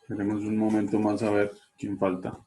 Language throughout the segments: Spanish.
Esperemos un momento más a ver quién falta.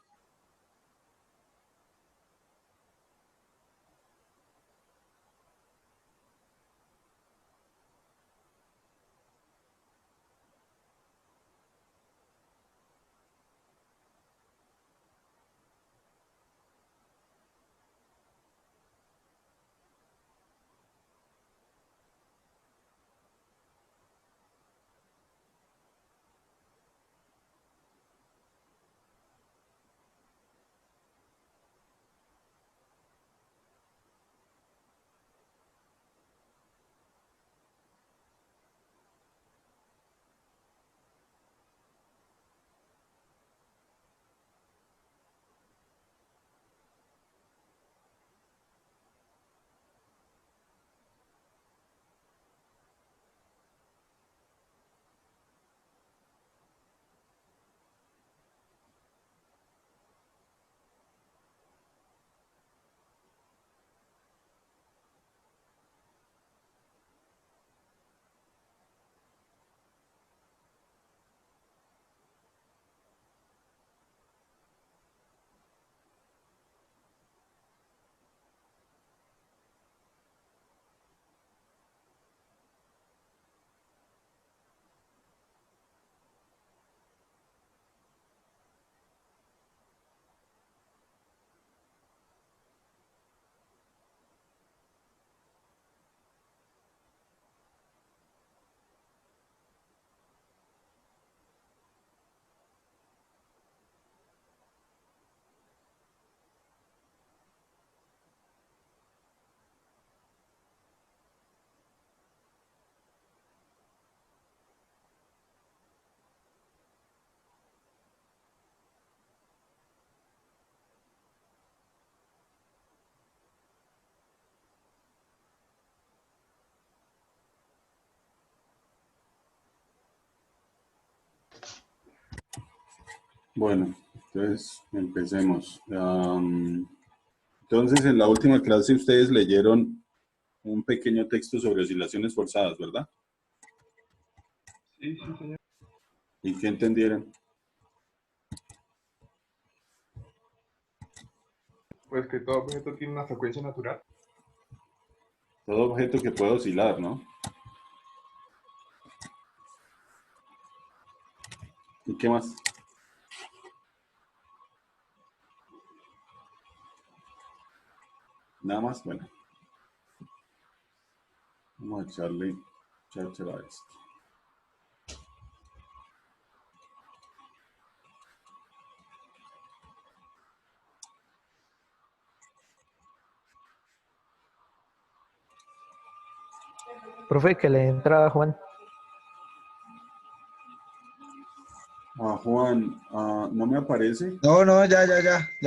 Bueno, entonces empecemos. Entonces, en la última clase ustedes leyeron un pequeño texto sobre oscilaciones forzadas, ¿verdad? Sí, sí, señor. ¿Y qué entendieron? Pues que todo objeto tiene una frecuencia natural. Todo objeto que pueda oscilar, ¿no? ¿Y qué más? Nada más, bueno. Vamos a echarle cháchara a esto. Profe, que le entra a Juan. Juan, ¿no me aparece? No, ya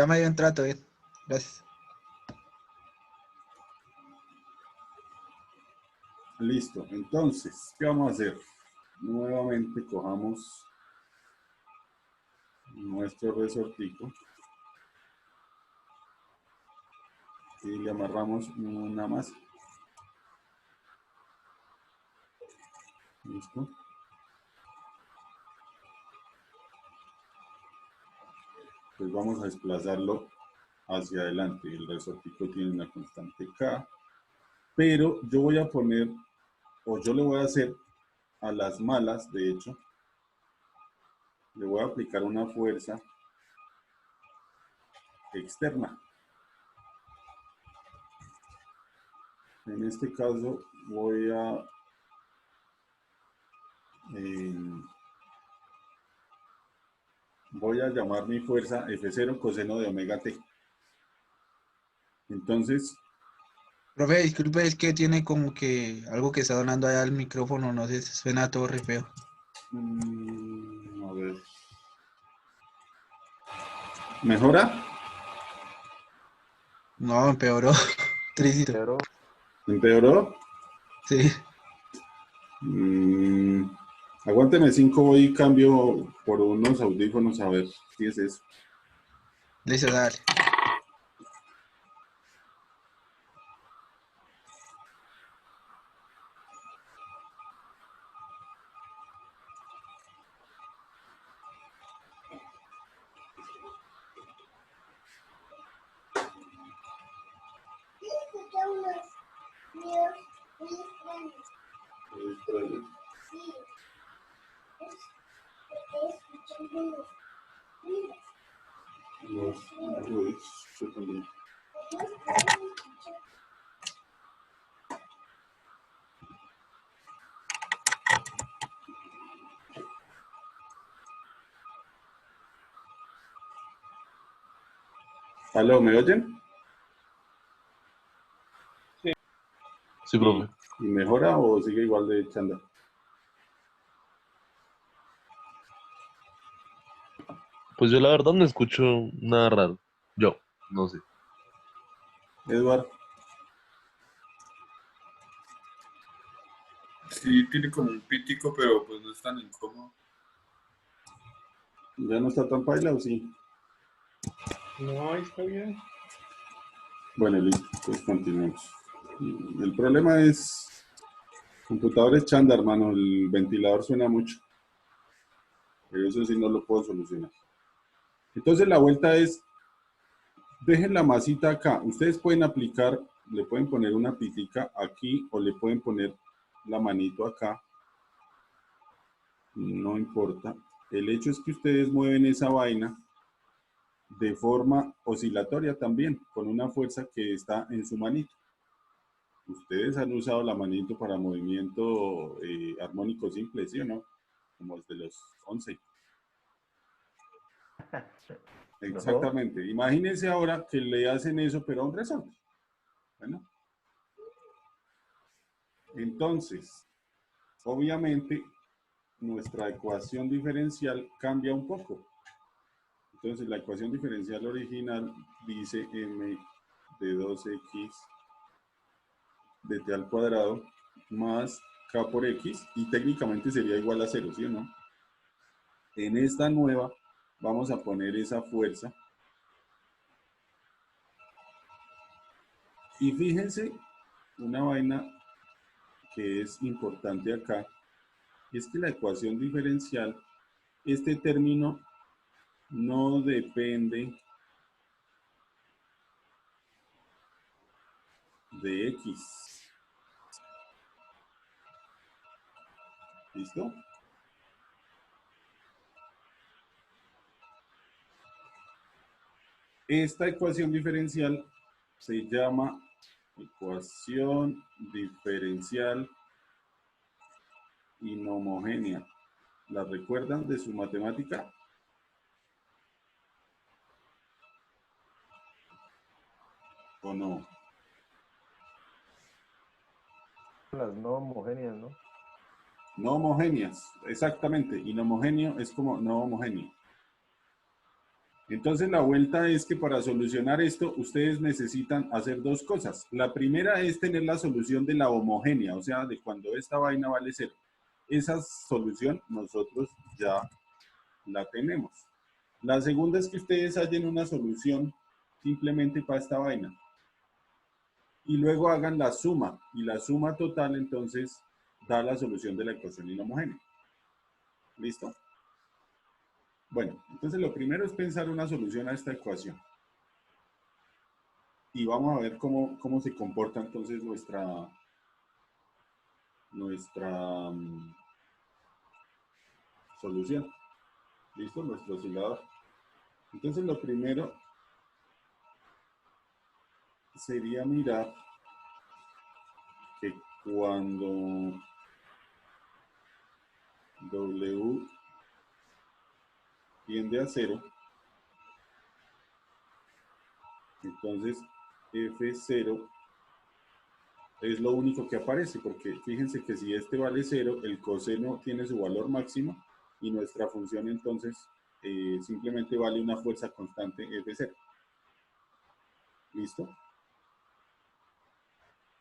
me dio un trato, bien. Gracias. Listo, entonces, ¿qué vamos a hacer? Nuevamente cojamos nuestro resortico y le amarramos una masa. ¿Listo? Pues vamos a desplazarlo hacia adelante. El resortico tiene una constante K, pero yo voy a poner, o yo le voy a hacer a las malas, de hecho, le voy a aplicar una fuerza externa. En este caso voy a llamar mi fuerza F0 coseno de omega t. Entonces, Profe, disculpe, es que tiene como que algo que está donando allá al micrófono, no sé, suena todo re feo. a ver. ¿Mejora? No, empeoró. Tricito. ¿Empeoró? Sí. Aguánteme 5, voy y cambio por unos audífonos a ver si es eso. Listo, dale. Uy, yo también. ¿Aló, me oyen? Sí, profe. ¿Y mejora o sigue igual de chándal? Pues yo la verdad no escucho nada raro. Yo, no sé. Eduardo, Sí, tiene como un pítico, pero pues no es tan incómodo. ¿ya no está tan paila o sí? No, ahí está bien. Bueno, listo, pues continuemos. El problema es, computadores chándal, hermano, el ventilador suena mucho, pero eso sí no lo puedo solucionar. Entonces la vuelta es, dejen la masita acá. Ustedes pueden aplicar, le pueden poner una pitica aquí o le pueden poner la manito acá. No importa. El hecho es que ustedes mueven esa vaina de forma oscilatoria también, con una fuerza que está en su manito. Ustedes han usado la manito para movimiento armónico simple, ¿sí o no? Como desde los 11. Exactamente. Imagínense ahora que le hacen eso, pero a un resorte. Bueno. Entonces, obviamente, nuestra ecuación diferencial cambia un poco. Entonces, la ecuación diferencial original dice m de 2x de t al cuadrado más k por x, y técnicamente sería igual a 0, ¿sí o no? En esta nueva vamos a poner esa fuerza. Y fíjense, una vaina que es importante acá, es que la ecuación diferencial, este término no depende de x. ¿Listo? Esta ecuación diferencial se llama ecuación diferencial inhomogénea. ¿La recuerdan de su matemática? ¿O no? Las no homogéneas, ¿no? No homogéneas, exactamente. Inhomogéneo es como no homogéneo. Entonces la vuelta es que para solucionar esto, ustedes necesitan hacer dos cosas. La primera es tener la solución de la homogénea, o sea, de cuando esta vaina vale 0. Esa solución nosotros ya la tenemos. La segunda es que ustedes hallen una solución simplemente para esta vaina. Y luego hagan la suma, y la suma total entonces da la solución de la ecuación inhomogénea. ¿Listo? Bueno, entonces lo primero es pensar una solución a esta ecuación. Y vamos a ver cómo se comporta entonces nuestra solución. ¿Listo? Nuestro oscilador. Entonces lo primero sería mirar que cuando W tiende a 0, entonces F0 es lo único que aparece, porque fíjense que si este vale 0, el coseno tiene su valor máximo y nuestra función entonces simplemente vale una fuerza constante F0. ¿Listo?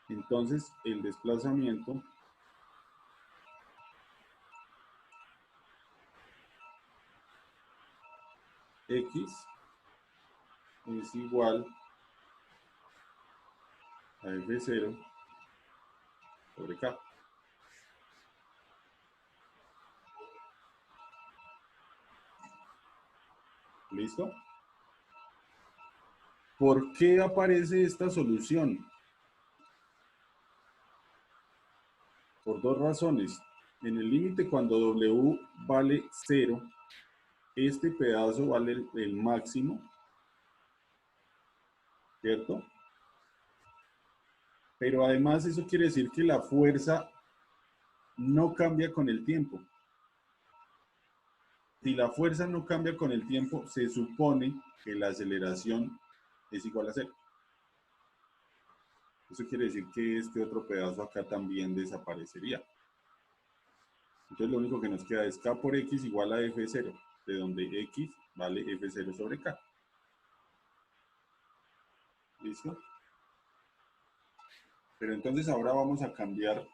Entonces el desplazamiento X es igual a F0 sobre K. ¿Listo? ¿Por qué aparece esta solución? Por dos razones. En el límite cuando W vale 0, este pedazo vale el máximo ¿cierto? Pero además eso quiere decir que la fuerza no cambia con el tiempo. Si la fuerza no cambia con el tiempo, se supone que la aceleración es igual a cero. Eso quiere decir que este otro pedazo acá también desaparecería. Entonces lo único que nos queda es K por X igual a F0, de donde X vale F0 sobre K. ¿Listo? Pero entonces ahora vamos a cambiar.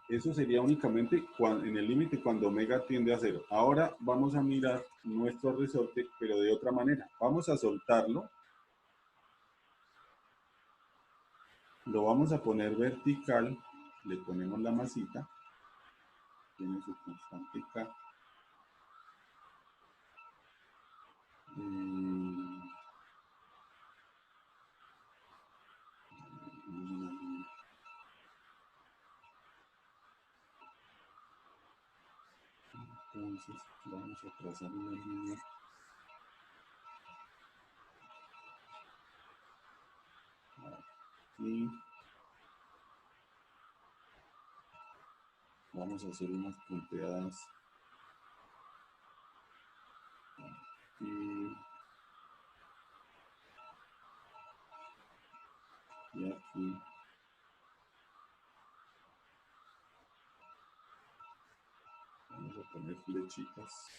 Eso sería únicamente en el límite cuando omega tiende a cero. Ahora vamos a mirar nuestro resorte, pero de otra manera. Vamos a soltarlo. Lo vamos a poner vertical. Le ponemos la masita. Tiene su constante K. Entonces vamos a trazar una línea. Aquí. Vamos a hacer unas punteadas. Aquí. Y aquí. Vamos a poner flechitas.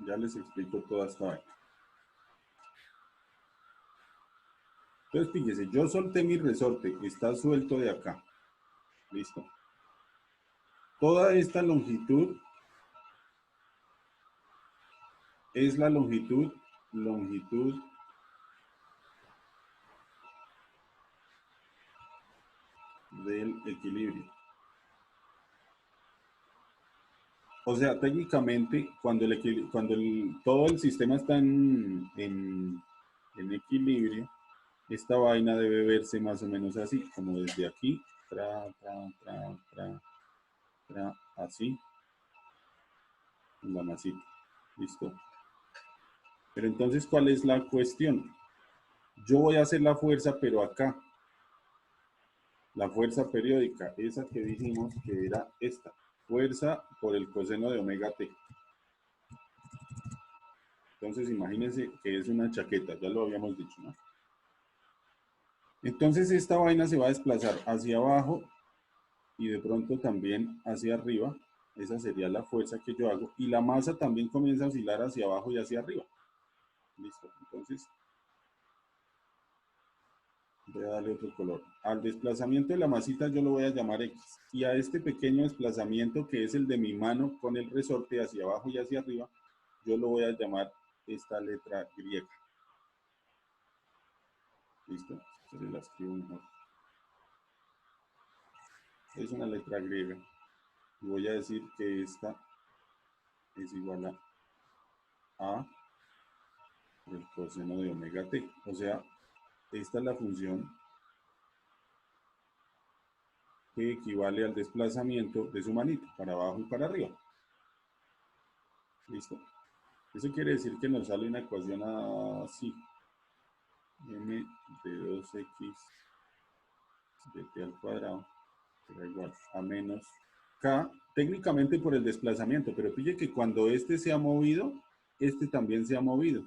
Ya les explico toda esta vaina. Entonces, fíjese, yo solté mi resorte, está suelto de acá. Listo. Toda esta longitud es la longitud del equilibrio. O sea, técnicamente, cuando todo el sistema está en equilibrio, esta vaina debe verse más o menos así, como desde aquí, así, en la masita. ¿Listo? Pero entonces, ¿cuál es la cuestión? Yo voy a hacer la fuerza, pero acá. La fuerza periódica, esa que dijimos que era esta. Fuerza por el coseno de omega t. Entonces, imagínense que es una chaqueta, ya lo habíamos dicho, ¿no? Entonces, esta vaina se va a desplazar hacia abajo y de pronto también hacia arriba. Esa sería la fuerza que yo hago. Y la masa también comienza a oscilar hacia abajo y hacia arriba. Listo. Entonces, voy a darle otro color. Al desplazamiento de la masita yo lo voy a llamar X. Y a este pequeño desplazamiento que es el de mi mano con el resorte hacia abajo y hacia arriba, yo lo voy a llamar esta letra griega. ¿Listo? Se la escribo mejor. Es una letra griega. Y voy a decir que esta es igual a el coseno de omega t. O sea, esta es la función que equivale al desplazamiento de su manito, para abajo y para arriba. ¿Listo? Eso quiere decir que nos sale una ecuación así. M de 2x de t al cuadrado será igual a menos k, técnicamente por el desplazamiento, pero pille que cuando este se ha movido, este también se ha movido.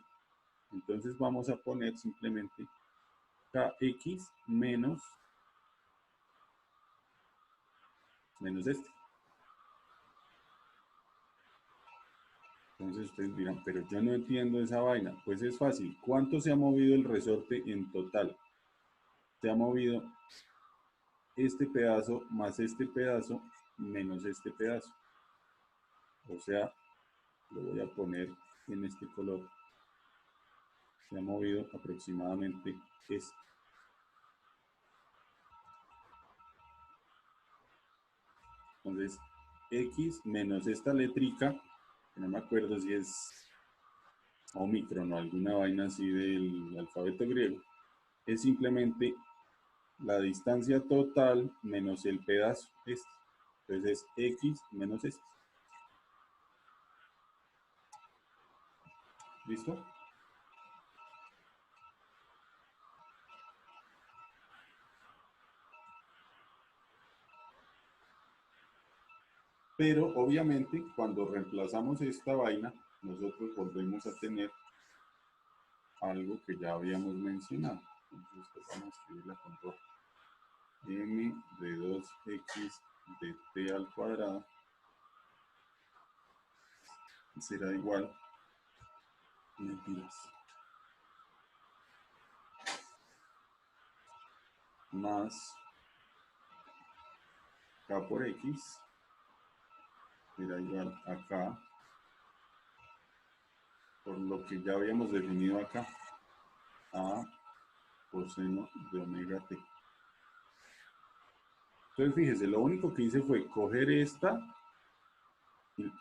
Entonces vamos a poner simplemente kx menos este. Entonces ustedes dirán, pero yo no entiendo esa vaina. Pues es fácil. ¿Cuánto se ha movido el resorte en total? Se ha movido este pedazo más este pedazo menos este pedazo. O sea, lo voy a poner en este color. Se ha movido aproximadamente esto. Entonces, X menos esta letrica, que no me acuerdo si es Omicron o alguna vaina así del alfabeto griego, es simplemente la distancia total menos el pedazo este. Entonces es X menos este. ¿Listo? Pero obviamente cuando reemplazamos esta vaina, nosotros volvemos a tener algo que ya habíamos mencionado. Entonces vamos a escribirla con rojo. M de 2x de t al cuadrado será igual, mentiras, más k por x será igual a k por lo que ya habíamos definido acá, a coseno de omega t. Entonces fíjese, lo único que hice fue coger esta y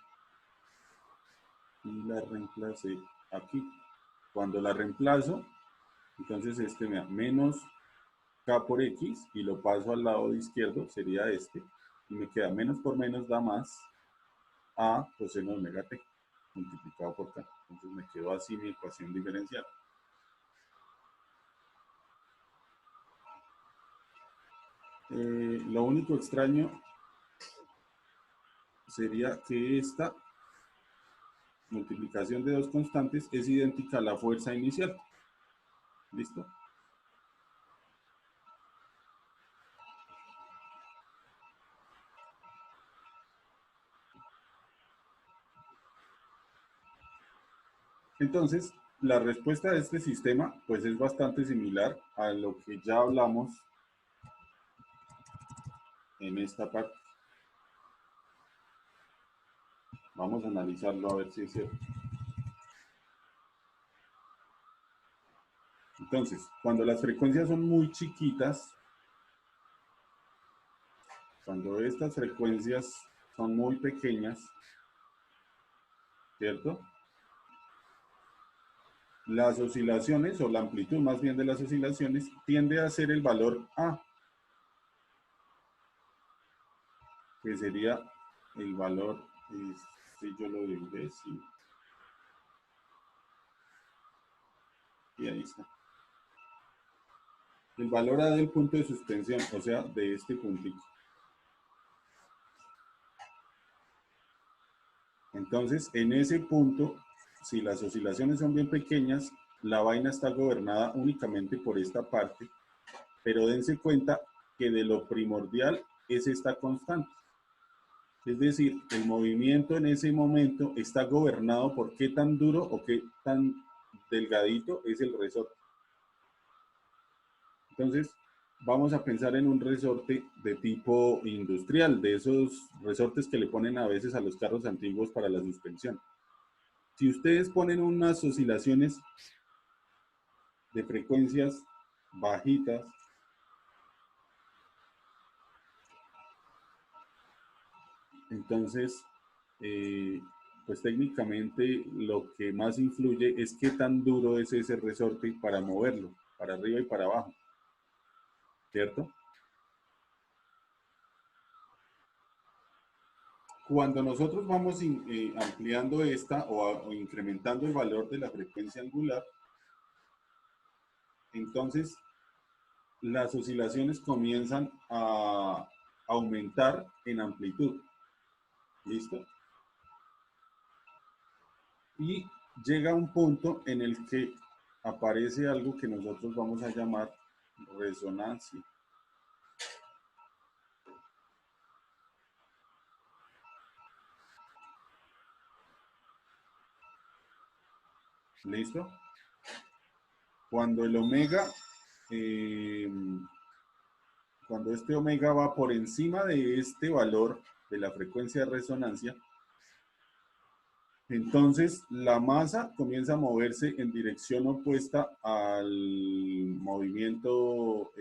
la reemplacé aquí. Cuando la reemplazo, entonces este me da menos k por x y lo paso al lado izquierdo, sería este, y me queda menos por menos da más a coseno de omega t multiplicado por k. Entonces me quedó así mi ecuación diferencial. Lo único extraño sería que esta multiplicación de dos constantes es idéntica a la fuerza inicial. ¿Listo? Entonces, la respuesta de este sistema pues es bastante similar a lo que ya hablamos en esta parte. Vamos a analizarlo a ver si es cierto. Entonces, cuando las frecuencias son muy chiquitas, cuando estas frecuencias son muy pequeñas, ¿cierto? Las oscilaciones, o la amplitud más bien de las oscilaciones, tiende a ser el valor A, que sería el valor, si yo lo dibujé, sí. Y ahí está. El valor A del punto de suspensión, o sea, de este puntito. Entonces, en ese punto, si las oscilaciones son bien pequeñas, la vaina está gobernada únicamente por esta parte, pero dense cuenta que de lo primordial es esta constante. Es decir, el movimiento en ese momento está gobernado por qué tan duro o qué tan delgadito es el resorte. Entonces, vamos a pensar en un resorte de tipo industrial, de esos resortes que le ponen a veces a los carros antiguos para la suspensión. Si ustedes ponen unas oscilaciones de frecuencias bajitas, entonces, pues técnicamente lo que más influye es qué tan duro es ese resorte para moverlo, para arriba y para abajo, ¿cierto? Cuando nosotros vamos ampliando esta o incrementando el valor de la frecuencia angular, entonces las oscilaciones comienzan a aumentar en amplitud. ¿Listo? Y llega un punto en el que aparece algo que nosotros vamos a llamar resonancia. ¿Listo? Cuando el omega, cuando este omega va por encima de este valor de la frecuencia de resonancia, entonces la masa comienza a moverse en dirección opuesta al movimiento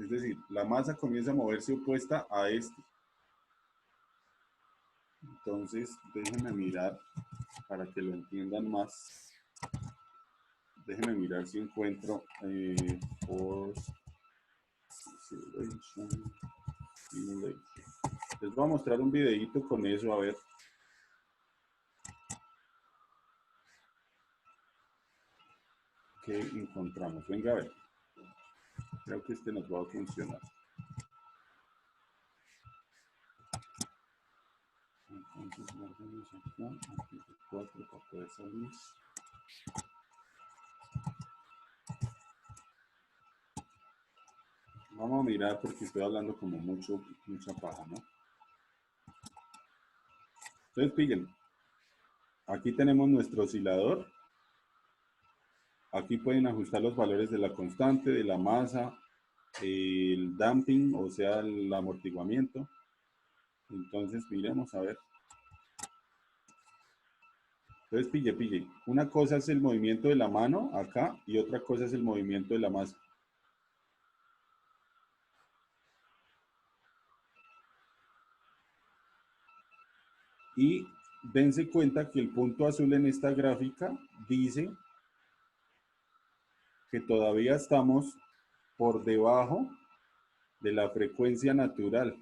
Es decir, la masa comienza a moverse opuesta a este. Entonces, déjenme mirar para que lo entiendan más. Déjenme mirar si encuentro force acceleration simulation. Les voy a mostrar un videito con eso, a ver. ¿Qué encontramos? Venga a ver. Creo que este nos va a funcionar. Entonces, guardemos acá, aquí 4 para poder salir. Vamos a mirar porque estoy hablando como mucha paja, ¿no? Entonces, pillen. Aquí tenemos nuestro oscilador. Aquí pueden ajustar los valores de la constante, de la masa, el damping, o sea, el amortiguamiento. Entonces, miremos a ver. Entonces, pille. Una cosa es el movimiento de la mano acá y otra cosa es el movimiento de la masa. Y dense cuenta que el punto azul en esta gráfica dice que todavía estamos por debajo de la frecuencia natural.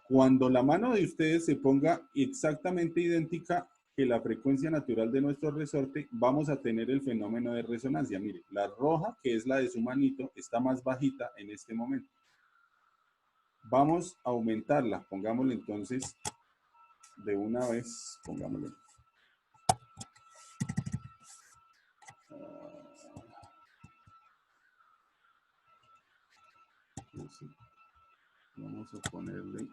Cuando la mano de ustedes se ponga exactamente idéntica que la frecuencia natural de nuestro resorte, vamos a tener el fenómeno de resonancia. Mire, la roja, que es la de su manito, está más bajita en este momento. Vamos a aumentarla. Pongámosle entonces de una vez, pongámosle. Vamos a ponerle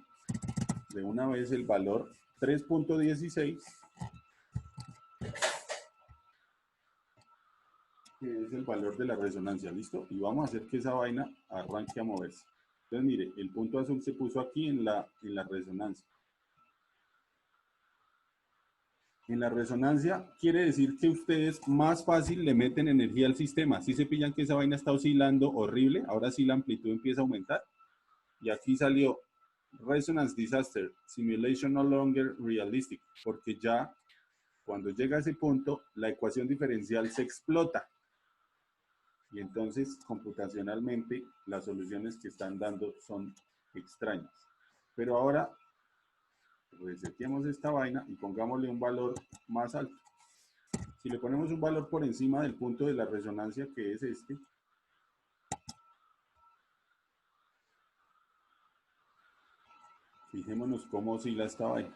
de una vez el valor 3.16, que es el valor de la resonancia, ¿listo? Y vamos a hacer que esa vaina arranque a moverse. Entonces, mire, el punto azul se puso aquí en la resonancia. En la resonancia quiere decir que ustedes más fácil le meten energía al sistema. Si se pillan que esa vaina está oscilando horrible, ahora sí la amplitud empieza a aumentar. Y aquí salió Resonance Disaster, Simulation No Longer Realistic, porque ya cuando llega a ese punto, la ecuación diferencial se explota. Y entonces, computacionalmente, las soluciones que están dando son extrañas. Pero ahora, reseteemos esta vaina y pongámosle un valor más alto. Si le ponemos un valor por encima del punto de la resonancia, que es este, fijémonos cómo oscila esta vaina.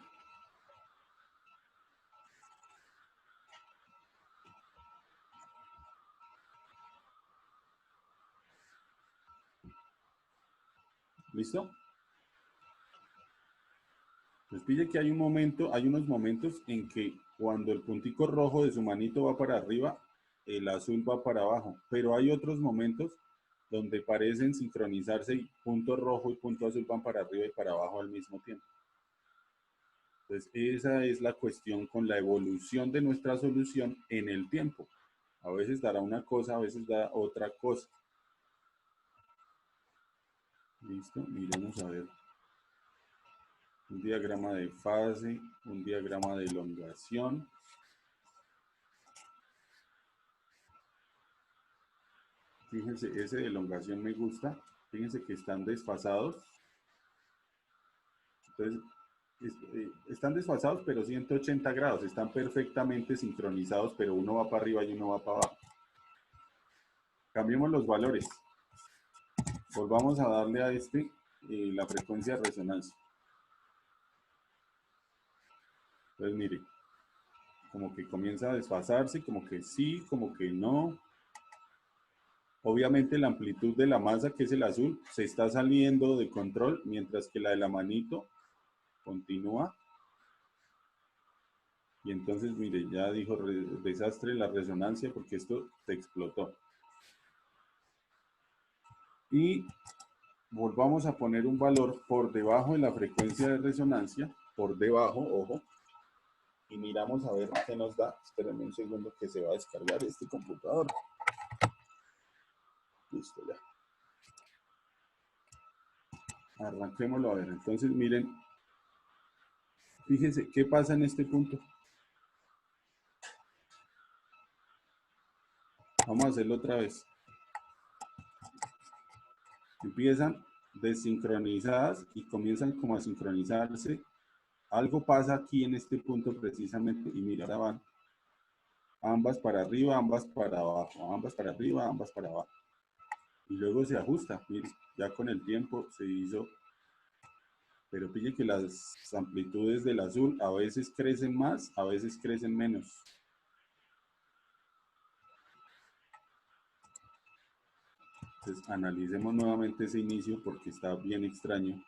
¿Listo? Pues pille que hay unos momentos en que cuando el puntico rojo de su manito va para arriba, el azul va para abajo. Pero hay otros momentos donde parecen sincronizarse y punto rojo y punto azul van para arriba y para abajo al mismo tiempo. Entonces, esa es la cuestión con la evolución de nuestra solución en el tiempo. A veces dará una cosa, a veces da otra cosa. Listo, miremos a ver. Un diagrama de fase, un diagrama de elongación. Fíjense, ese de elongación me gusta. Fíjense que están desfasados. Entonces, están desfasados, pero 180 grados. Están perfectamente sincronizados, pero uno va para arriba y uno va para abajo. Cambiemos los valores. Volvamos a darle a este la frecuencia de resonancia. Entonces, mire, como que comienza a desfasarse, como que sí, como que no. Obviamente la amplitud de la masa, que es el azul, se está saliendo de control, mientras que la de la manito continúa. Y entonces, mire, ya dijo desastre la resonancia porque esto se explotó. Y volvamos a poner un valor por debajo de la frecuencia de resonancia, por debajo, ojo, y miramos a ver qué nos da. Espérenme un segundo que se va a descargar este computador. Listo, ya. Arranquémoslo a ver. Entonces, miren, fíjense, ¿qué pasa en este punto? Vamos a hacerlo otra vez. Empiezan desincronizadas y comienzan como a sincronizarse. Algo pasa aquí en este punto precisamente y mira, ahora van ambas para arriba, ambas para abajo, ambas para arriba, ambas para abajo. Y luego se ajusta, miren, ya con el tiempo se hizo, pero pille que las amplitudes del azul a veces crecen más, a veces crecen menos. Entonces analicemos nuevamente ese inicio porque está bien extraño.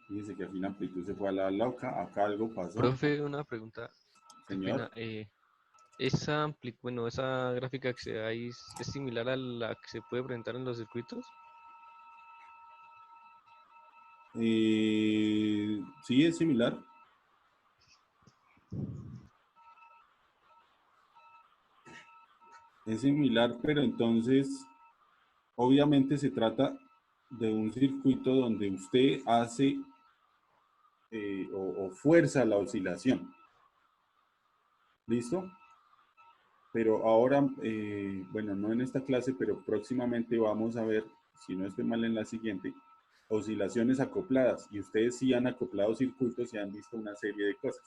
Fíjense que aquí la amplitud se fue a la loca, acá algo pasó. Profe, una pregunta, qué Señor, pena. Bueno, esa gráfica que se da ahí es similar a la que se puede presentar en los circuitos. sí es similar. Es similar, pero entonces, obviamente se trata de un circuito donde usted hace o fuerza la oscilación. ¿Listo? Pero ahora, bueno, no en esta clase, pero próximamente vamos a ver, si no estoy mal en la siguiente, oscilaciones acopladas. Y ustedes sí han acoplado circuitos y han visto una serie de cosas.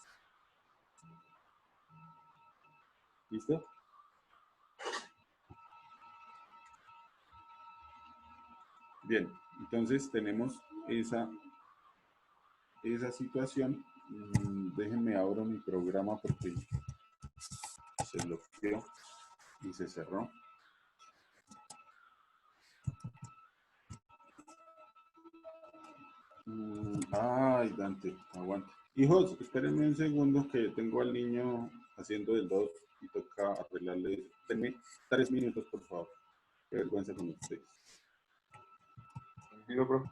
¿Listo? Bien, entonces tenemos esa situación. Déjenme abro mi programa porque se bloqueó y se cerró. Ay, Dante, aguanta. Hijos, espérenme un segundo que tengo al niño haciendo del 2 y toca arreglarle. Denme 3 minutos, por favor. Qué vergüenza con ustedes. Tranquilo, bro.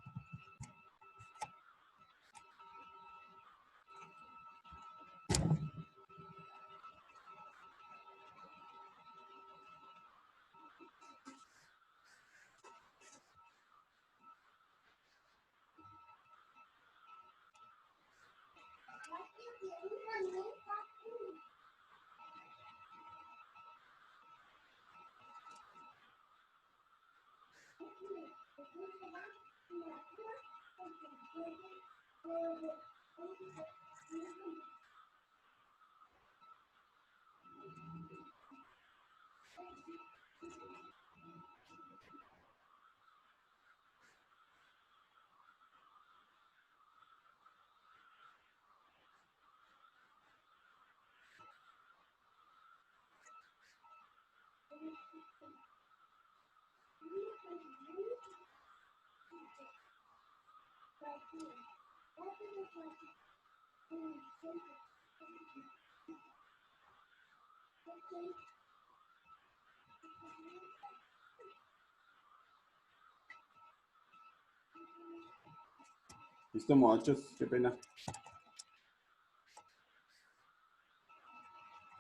Listo, muchachos, qué pena.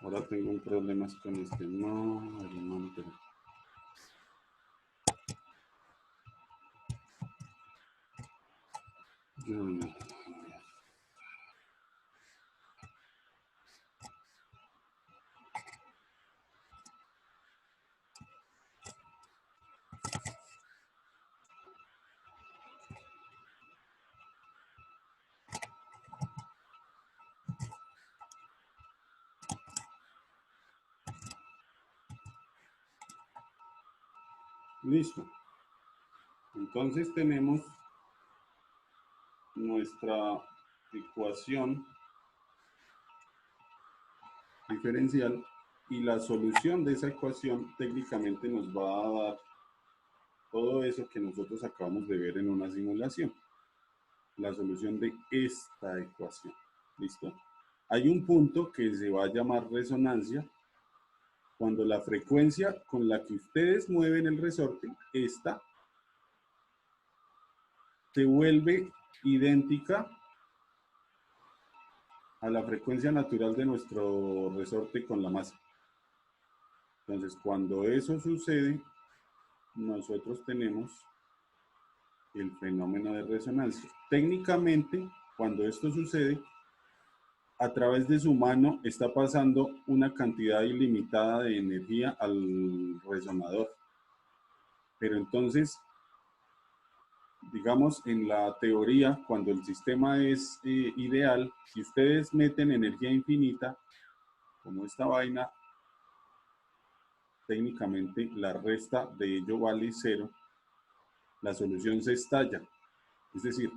Ahora tengo un problema con este. No, hermano, pero... Listo. Entonces tenemos nuestra ecuación diferencial y la solución de esa ecuación técnicamente nos va a dar todo eso que nosotros acabamos de ver en una simulación. La solución de esta ecuación. ¿Listo? Hay un punto que se va a llamar resonancia cuando la frecuencia con la que ustedes mueven el resorte, esta, se vuelve idéntica a la frecuencia natural de nuestro resorte con la masa. Entonces, cuando eso sucede, nosotros tenemos el fenómeno de resonancia. Técnicamente, cuando esto sucede, a través de su mano está pasando una cantidad ilimitada de energía al resonador. Pero entonces, digamos, en la teoría, cuando el sistema es ideal, si ustedes meten energía infinita, como esta vaina, técnicamente la resta de ello vale 0, la solución se estalla. Es decir,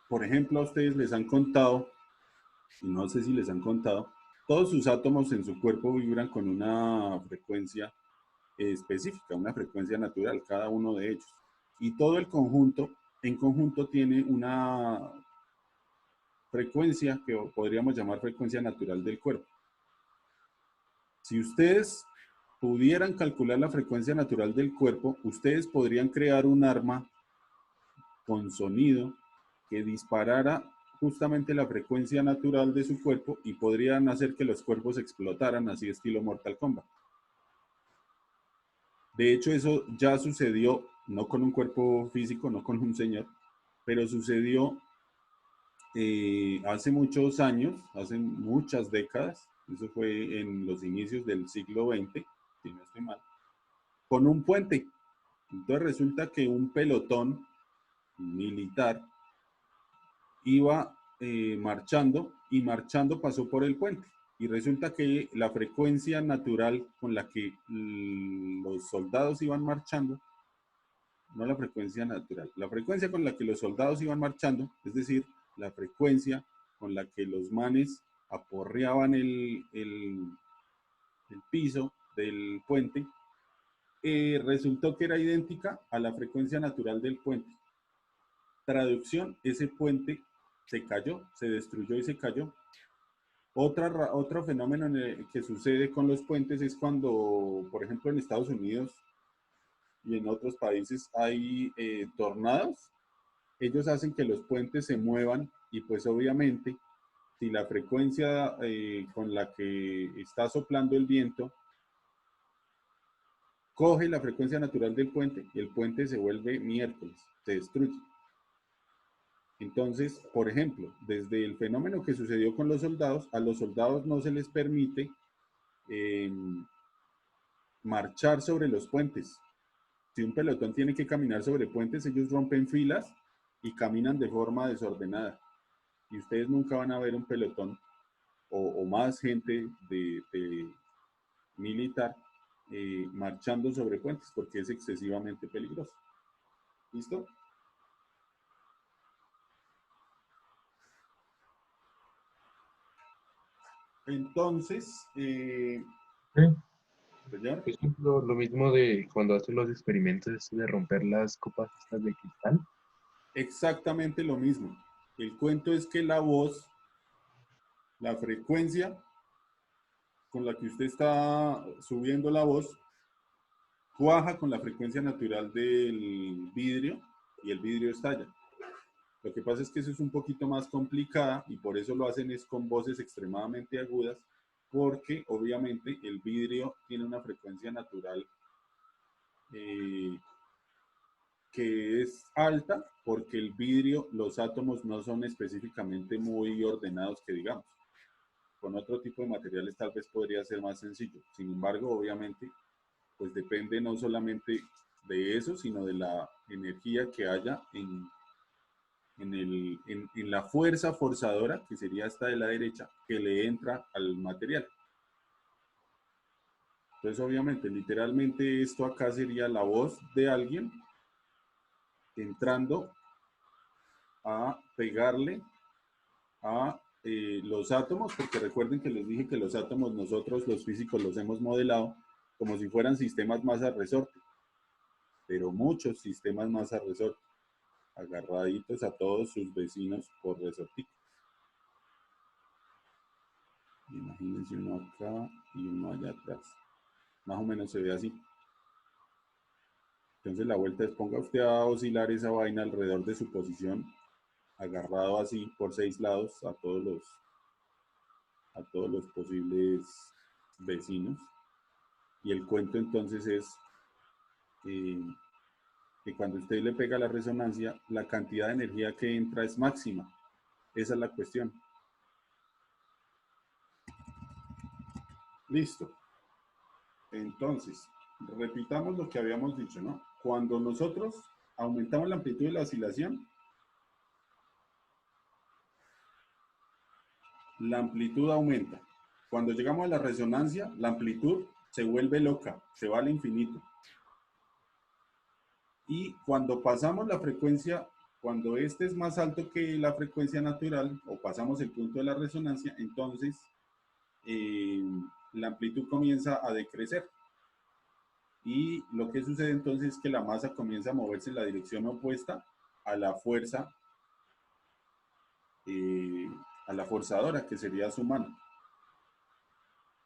por ejemplo, a ustedes les han contado, y no sé si les han contado, todos sus átomos en su cuerpo vibran con una frecuencia específica, una frecuencia natural, cada uno de ellos. Y todo el conjunto, en conjunto, tiene una frecuencia que podríamos llamar frecuencia natural del cuerpo. Si ustedes pudieran calcular la frecuencia natural del cuerpo, ustedes podrían crear un arma con sonido que disparara justamente la frecuencia natural de su cuerpo y podrían hacer que los cuerpos explotaran, así estilo Mortal Kombat. De hecho, eso ya sucedió, no con un cuerpo físico, no con un señor, pero sucedió hace muchos años, hace muchas décadas, eso fue en los inicios del siglo XX, si no estoy mal, con un puente. Entonces resulta que un pelotón militar iba marchando y marchando pasó por el puente. Y resulta que la frecuencia natural con la que los soldados iban marchando, no la frecuencia natural, la frecuencia con la que los soldados iban marchando, es decir, la frecuencia con la que los manes aporreaban el piso del puente, resultó que era idéntica a la frecuencia natural del puente. Traducción, ese puente se cayó, se destruyó y se cayó. Otro fenómeno que sucede con los puentes es cuando, por ejemplo, en Estados Unidos y en otros países hay tornados. Ellos hacen que los puentes se muevan y pues obviamente si la frecuencia con la que está soplando el viento coge la frecuencia natural del puente, y el puente se vuelve miércoles, se destruye. Entonces, por ejemplo, desde el fenómeno que sucedió con los soldados, a los soldados no se les permite marchar sobre los puentes. Si un pelotón tiene que caminar sobre puentes, ellos rompen filas y caminan de forma desordenada. Y ustedes nunca van a ver un pelotón o más gente de militar marchando sobre puentes porque es excesivamente peligroso. ¿Listo? Entonces, señor, Por ejemplo, lo mismo de cuando hacen los experimentos de romper las copas estas de cristal. exactamente lo mismo. El cuento es que la voz, la frecuencia con la que usted está subiendo la voz, cuaja con la frecuencia natural del vidrio y el vidrio estalla. Lo que pasa es que eso es un poquito más complicada y por eso lo hacen es con voces extremadamente agudas, porque obviamente el vidrio tiene una frecuencia natural que es alta, porque el vidrio, los átomos no son específicamente muy ordenados, que digamos. Con otro tipo de materiales tal vez podría ser más sencillo. Sin embargo, obviamente, pues depende no solamente de eso, sino de la energía que haya en la fuerza forzadora, que sería esta de la derecha, que le entra al material. Entonces, obviamente, literalmente esto acá sería la voz de alguien entrando a pegarle a los átomos, porque recuerden que les dije que los átomos nosotros los físicos los hemos modelado como si fueran sistemas masa resorte, pero muchos sistemas masa resorte, agarraditos a todos sus vecinos por resortito. Imagínense uno acá y uno allá atrás. Más o menos se ve así. Entonces la vuelta es, ponga usted a oscilar esa vaina alrededor de su posición, agarrado así por 6 lados a todos los posibles vecinos. Y el cuento entonces es que cuando usted le pega la resonancia, la cantidad de energía que entra es máxima. Esa es la cuestión. Listo. Entonces, repitamos lo que habíamos dicho, ¿no? Cuando nosotros aumentamos la amplitud de la oscilación, la amplitud aumenta. Cuando llegamos a la resonancia, la amplitud se vuelve loca, se va al infinito. Y cuando pasamos la frecuencia, cuando este es más alto que la frecuencia natural, o pasamos el punto de la resonancia, entonces la amplitud comienza a decrecer. Y lo que sucede entonces es que la masa comienza a moverse en la dirección opuesta a la fuerza, a la forzadora, que sería su mano.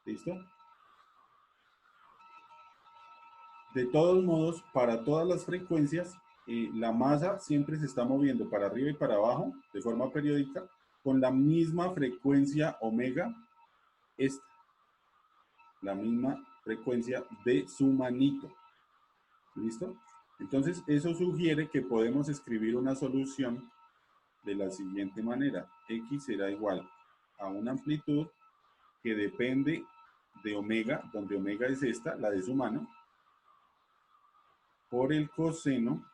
¿Listo? De todos modos, para todas las frecuencias, la masa siempre se está moviendo para arriba y para abajo de forma periódica con la misma frecuencia omega, esta, la misma frecuencia de su manito. ¿Listo? Entonces, eso sugiere que podemos escribir una solución de la siguiente manera. X será igual a una amplitud que depende de omega, donde omega es esta, la de su mano, por el coseno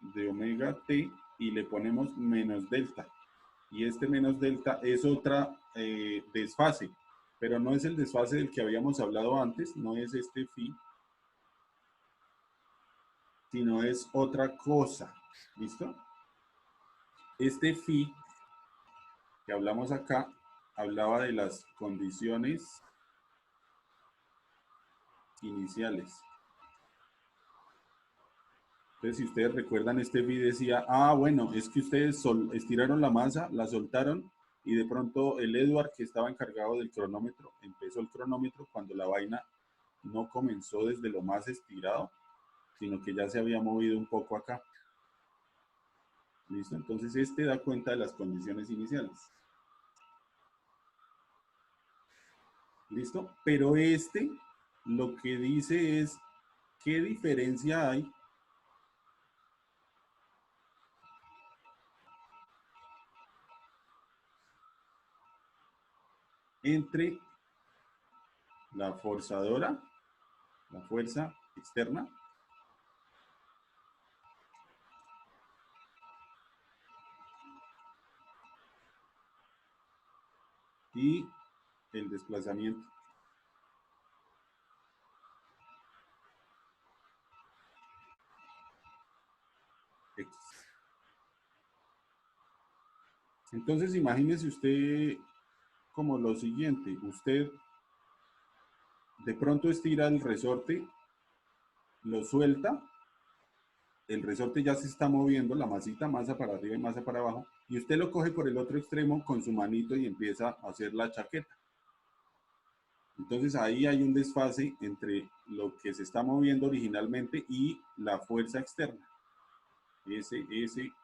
de omega t, y le ponemos menos delta. Y este menos delta es otra desfase, pero no es el desfase del que habíamos hablado antes, no es este phi, sino es otra cosa. ¿Listo? Este phi que hablamos acá, hablaba de las condiciones iniciales. Entonces, si ustedes recuerdan, este phi decía, bueno, es que ustedes estiraron la masa, la soltaron, y de pronto el Edward, que estaba encargado del cronómetro, empezó el cronómetro cuando la vaina no comenzó desde lo más estirado, sino que ya se había movido un poco acá. ¿Listo? Entonces, este da cuenta de las condiciones iniciales. ¿Listo? Pero este lo que dice es qué diferencia hay entre la forzadora, la fuerza externa, y el desplazamiento. X. Entonces, imagínese usted como lo siguiente. Usted de pronto estira el resorte, lo suelta, el resorte ya se está moviendo, la masita, masa para arriba y masa para abajo, y usted lo coge por el otro extremo con su manito y empieza a hacer la chaqueta. Entonces ahí hay un desfase entre lo que se está moviendo originalmente y la fuerza externa.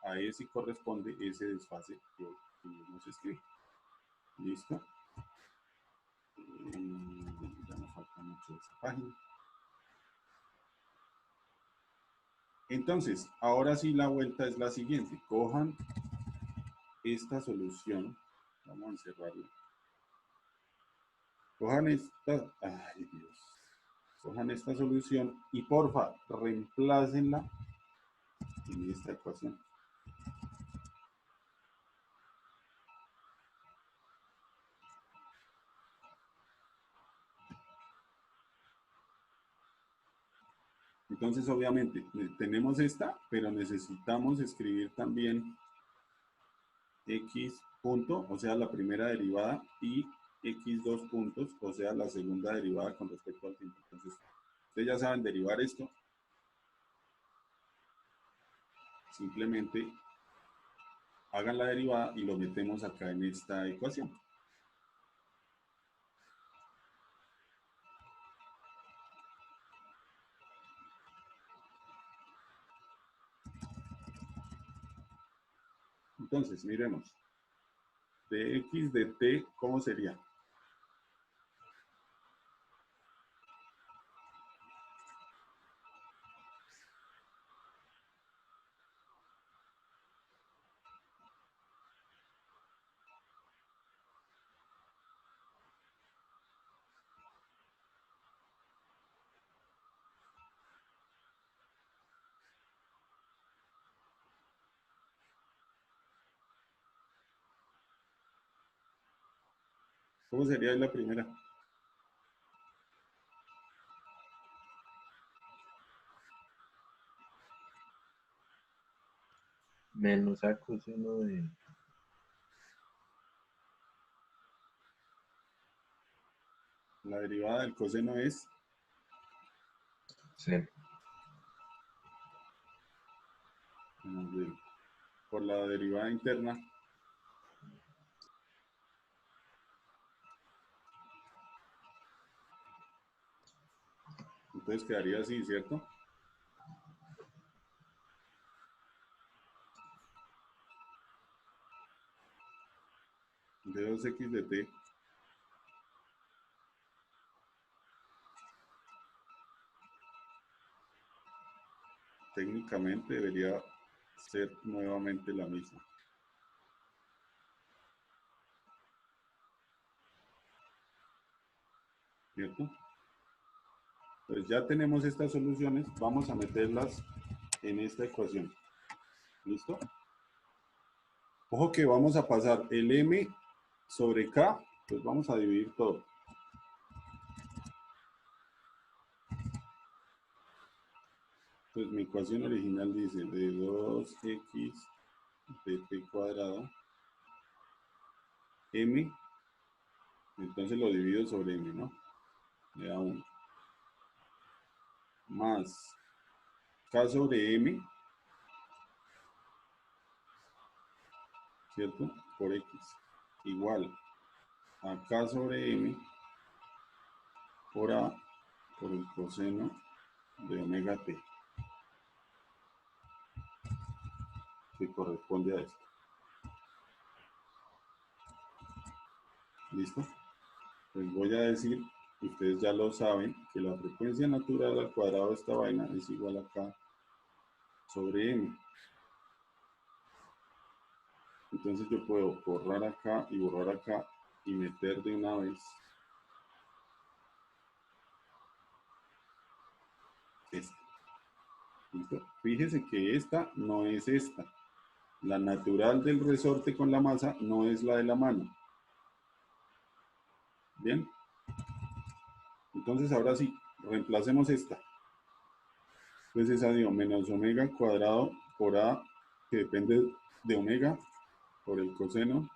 A ese corresponde ese desfase que nos escribe. ¿Listo? Ya nos falta mucho de esa página. Entonces, ahora sí la vuelta es la siguiente. Cojan esta solución. Vamos a encerrarla. Cojan esta, ay Dios. Cojan esta solución y porfa, reemplácenla en esta ecuación. Entonces, obviamente, tenemos esta, pero necesitamos escribir también x punto, o sea, la primera derivada, y x2 puntos, o sea, la segunda derivada con respecto al tiempo. Entonces, ustedes ya saben derivar esto. Simplemente hagan la derivada y lo metemos acá en esta ecuación. Entonces, miremos. De x de t, ¿cómo sería? ¿Cómo sería ahí la primera? Menos a coseno de... La derivada del coseno es Seno. menos delta. Por la derivada interna, entonces quedaría así, ¿cierto? De 2x de t técnicamente debería ser nuevamente la misma. ¿Cierto? Pues ya tenemos estas soluciones, vamos a meterlas en esta ecuación. ¿Listo? Ojo que vamos a pasar el m sobre k, pues vamos a dividir todo. Pues mi ecuación original dice de 2x de t cuadrado m, entonces lo divido sobre m, ¿no? Me da 1. Más k sobre m, ¿cierto? Por x, igual a k sobre m por a por el coseno de omega t, que corresponde a esto. ¿Listo? Pues voy a decir, ustedes ya lo saben, que la frecuencia natural al cuadrado de esta vaina es igual a k sobre m. Entonces yo puedo borrar acá y borrar acá y meter de una vez esta. ¿Listo? Fíjese que esta no es esta. La natural del resorte con la masa no es la de la mano. ¿Bien? Entonces ahora sí, reemplacemos esta. Pues esa dio menos omega cuadrado por a, que depende de omega, por el coseno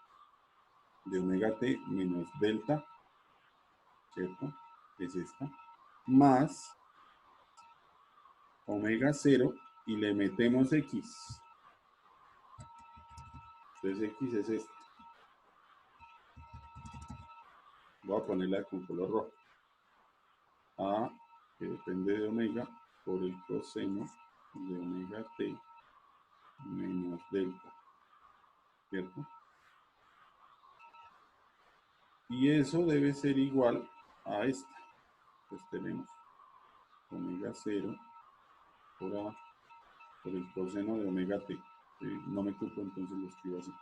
de omega t menos delta, ¿cierto? Es esta. Más omega 0 y le metemos x. Entonces x es esto. Voy a ponerla con color rojo. A, que depende de omega, por el coseno de omega t menos delta. ¿Cierto? Y eso debe ser igual a esta. Pues tenemos omega 0 por a por el coseno de omega t. No me ocupo, entonces lo escribo así.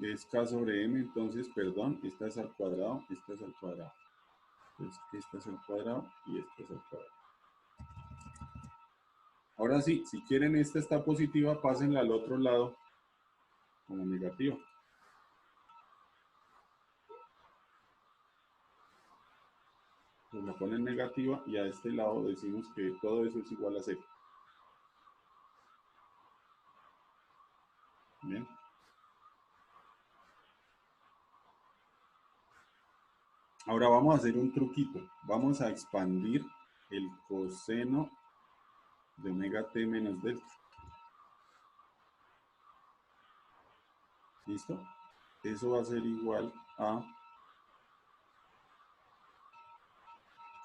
Es k sobre m, entonces, perdón, esta es al cuadrado, esta es al cuadrado. Entonces, esta es al cuadrado y esta es al cuadrado. Ahora sí, si quieren esta está positiva, pásenla al otro lado como negativa. Pues la ponen negativa y a este lado decimos que todo eso es igual a 0. Bien. Ahora vamos a hacer un truquito. Vamos a expandir el coseno de omega t menos delta. ¿Listo? Eso va a ser igual a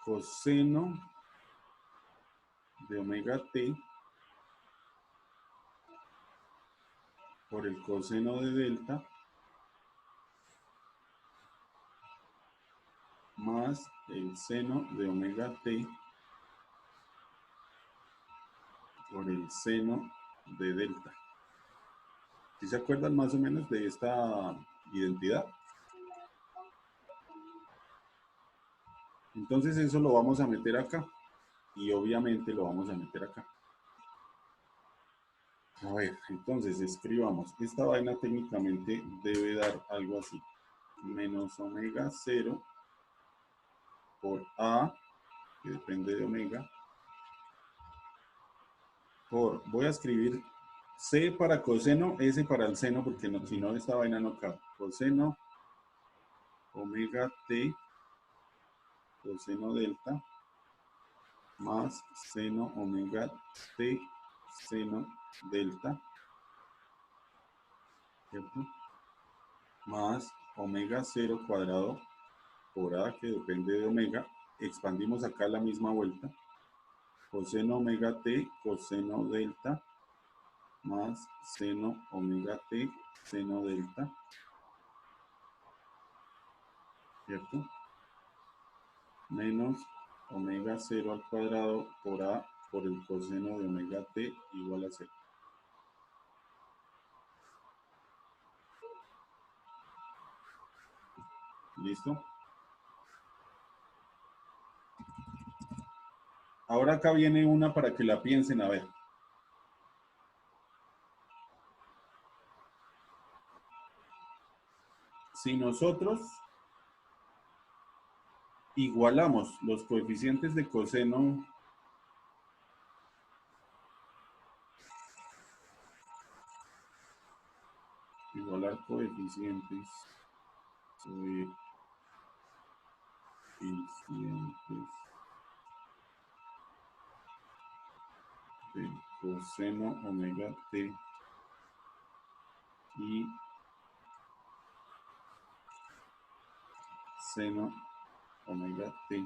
coseno de omega t por el coseno de delta más el seno de omega t por el seno de delta. ¿Sí se acuerdan más o menos de esta identidad? Entonces eso lo vamos a meter acá y obviamente lo vamos a meter acá. A ver, entonces escribamos. Esta vaina técnicamente debe dar algo así. Menos omega 0 por A, que depende de omega, voy a escribir C para coseno, S para el seno, porque no, si no esta vaina no cabe. Coseno omega t, coseno delta, más seno omega t, seno delta, ¿cierto? Más omega 0 cuadrado por A, que depende de omega. Expandimos acá la misma vuelta. Coseno omega t, coseno delta, más seno omega t, seno delta, ¿cierto? Menos omega 0 al cuadrado por A por el coseno de omega t igual a 0. ¿Listo? Ahora acá viene una para que la piensen a ver. Si nosotros igualamos los coeficientes de coseno igualar coeficientes de coseno omega t y seno omega t.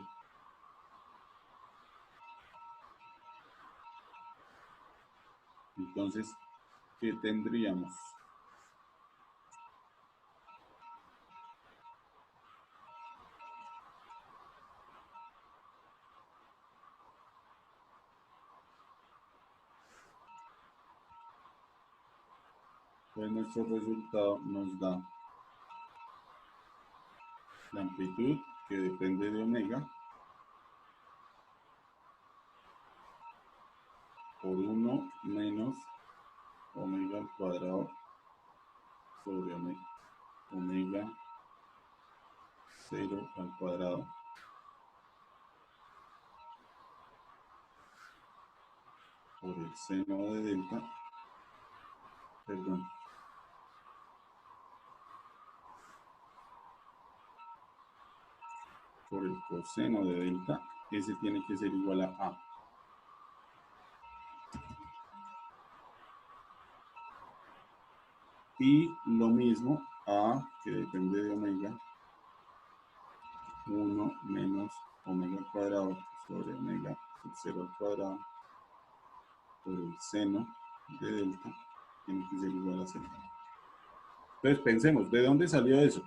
Entonces, ¿qué tendríamos? Pues nuestro resultado nos da la amplitud, que depende de omega, por 1 menos omega al cuadrado sobre omega 0 al cuadrado por el seno de delta, perdón, por el coseno de delta. Ese tiene que ser igual a A. Y lo mismo A, que depende de omega, 1 menos omega al cuadrado sobre omega sub 0 al cuadrado por el seno de delta, tiene que ser igual a 0. Entonces pensemos, ¿de dónde salió eso?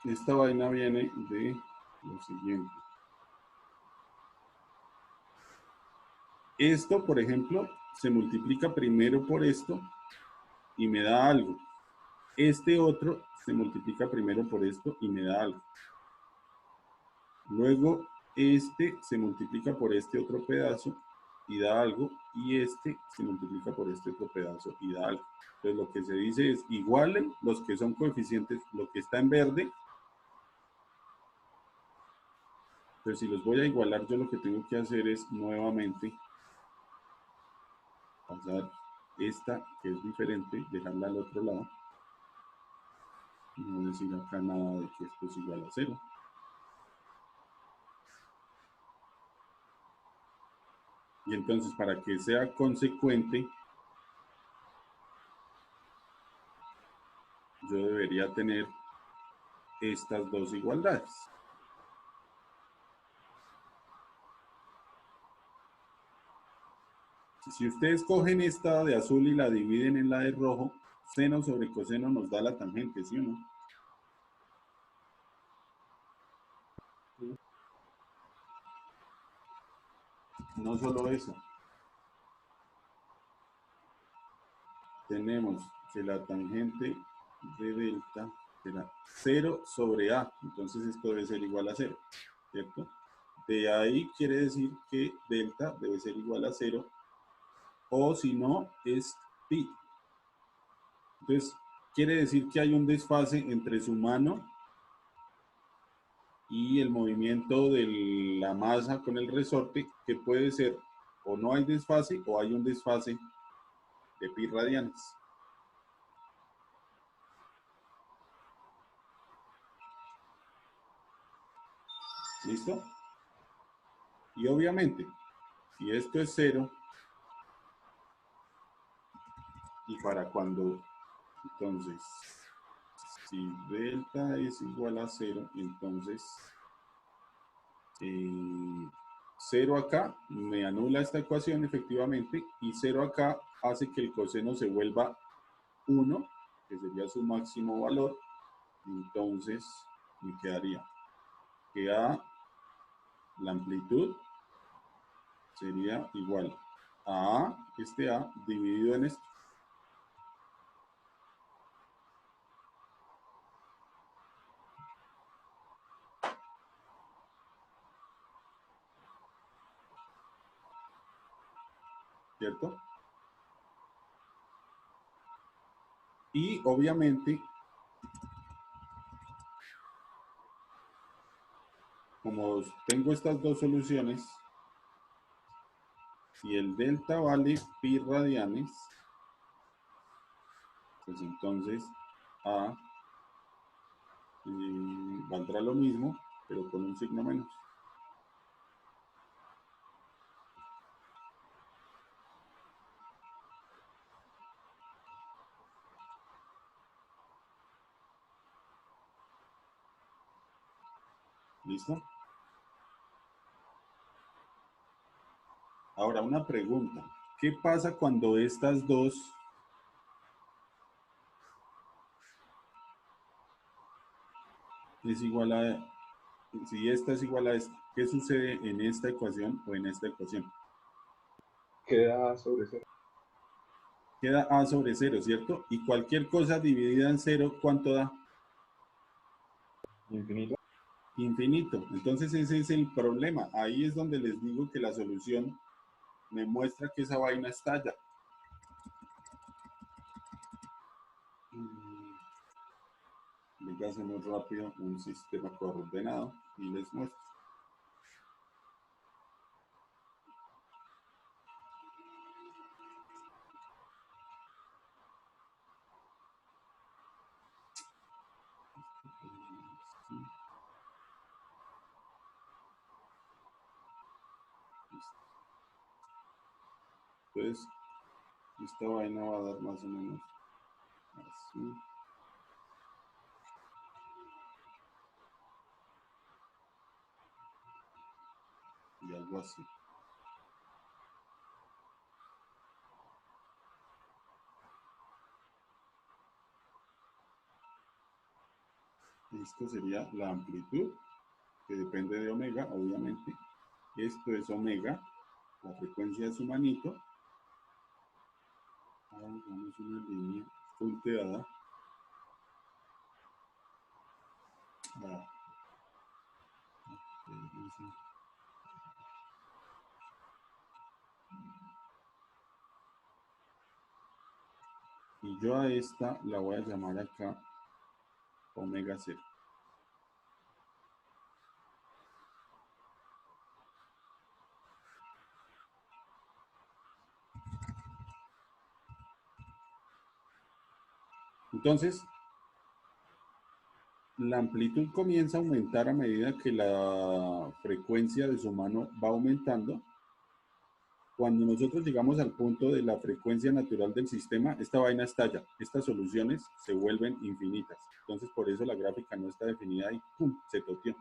Esta vaina viene de lo siguiente. Esto, por ejemplo, se multiplica primero por esto y me da algo. Este otro se multiplica primero por esto y me da algo. Luego, este se multiplica por este otro pedazo y da algo. Y este se multiplica por este otro pedazo y da algo. Entonces, lo que se dice es igualen los que son coeficientes, lo que está en verde. Entonces, si los voy a igualar, yo lo que tengo que hacer es nuevamente pasar esta, que es diferente, dejarla al otro lado. Y no decir acá nada de que esto es igual a 0. Y entonces, para que sea consecuente, yo debería tener estas dos igualdades. Si ustedes cogen esta de azul y la dividen en la de rojo, seno sobre coseno nos da la tangente, ¿sí o no? No solo eso. Tenemos que la tangente de delta será 0 sobre A. Entonces esto debe ser igual a 0, ¿cierto? De ahí quiere decir que delta debe ser igual a 0, o si no, es pi. Entonces, quiere decir que hay un desfase entre su mano y el movimiento de la masa con el resorte, que puede ser o no hay desfase o hay un desfase de pi radianes. ¿Listo? Y obviamente, si esto es 0, y para cuando, entonces, si delta es igual a 0, entonces 0 acá me anula esta ecuación efectivamente, y 0 acá hace que el coseno se vuelva 1, que sería su máximo valor. Entonces me quedaría que A, la amplitud, sería igual a este A dividido en esto. ¿Cierto? Y obviamente, como tengo estas dos soluciones, si el delta vale pi radianes, pues entonces A valdrá lo mismo, pero con un signo menos. ¿Listo? Ahora una pregunta. ¿Qué pasa cuando estas dos es igual a, si esta es igual a esta? ¿Qué sucede en esta ecuación o en esta ecuación? Queda sobre 0. Queda A sobre 0, ¿cierto? Y cualquier cosa dividida en 0, ¿cuánto da? Infinito. Infinito. Entonces ese es el problema. Ahí es donde les digo que la solución me muestra que esa vaina estalla. Les hacemos rápido un sistema coordenado y les muestro. Entonces, esta vaina va a dar más o menos así. Y algo así. Esto sería la amplitud, que depende de omega, obviamente. Esto es omega, la frecuencia de su manito. Hagamos una línea punteada. Y yo a esta la voy a llamar acá omega 0. Entonces, la amplitud comienza a aumentar a medida que la frecuencia de su mano va aumentando. Cuando nosotros llegamos al punto de la frecuencia natural del sistema, esta vaina estalla. Estas soluciones se vuelven infinitas. Entonces, por eso la gráfica no está definida y ¡pum!, se toteó.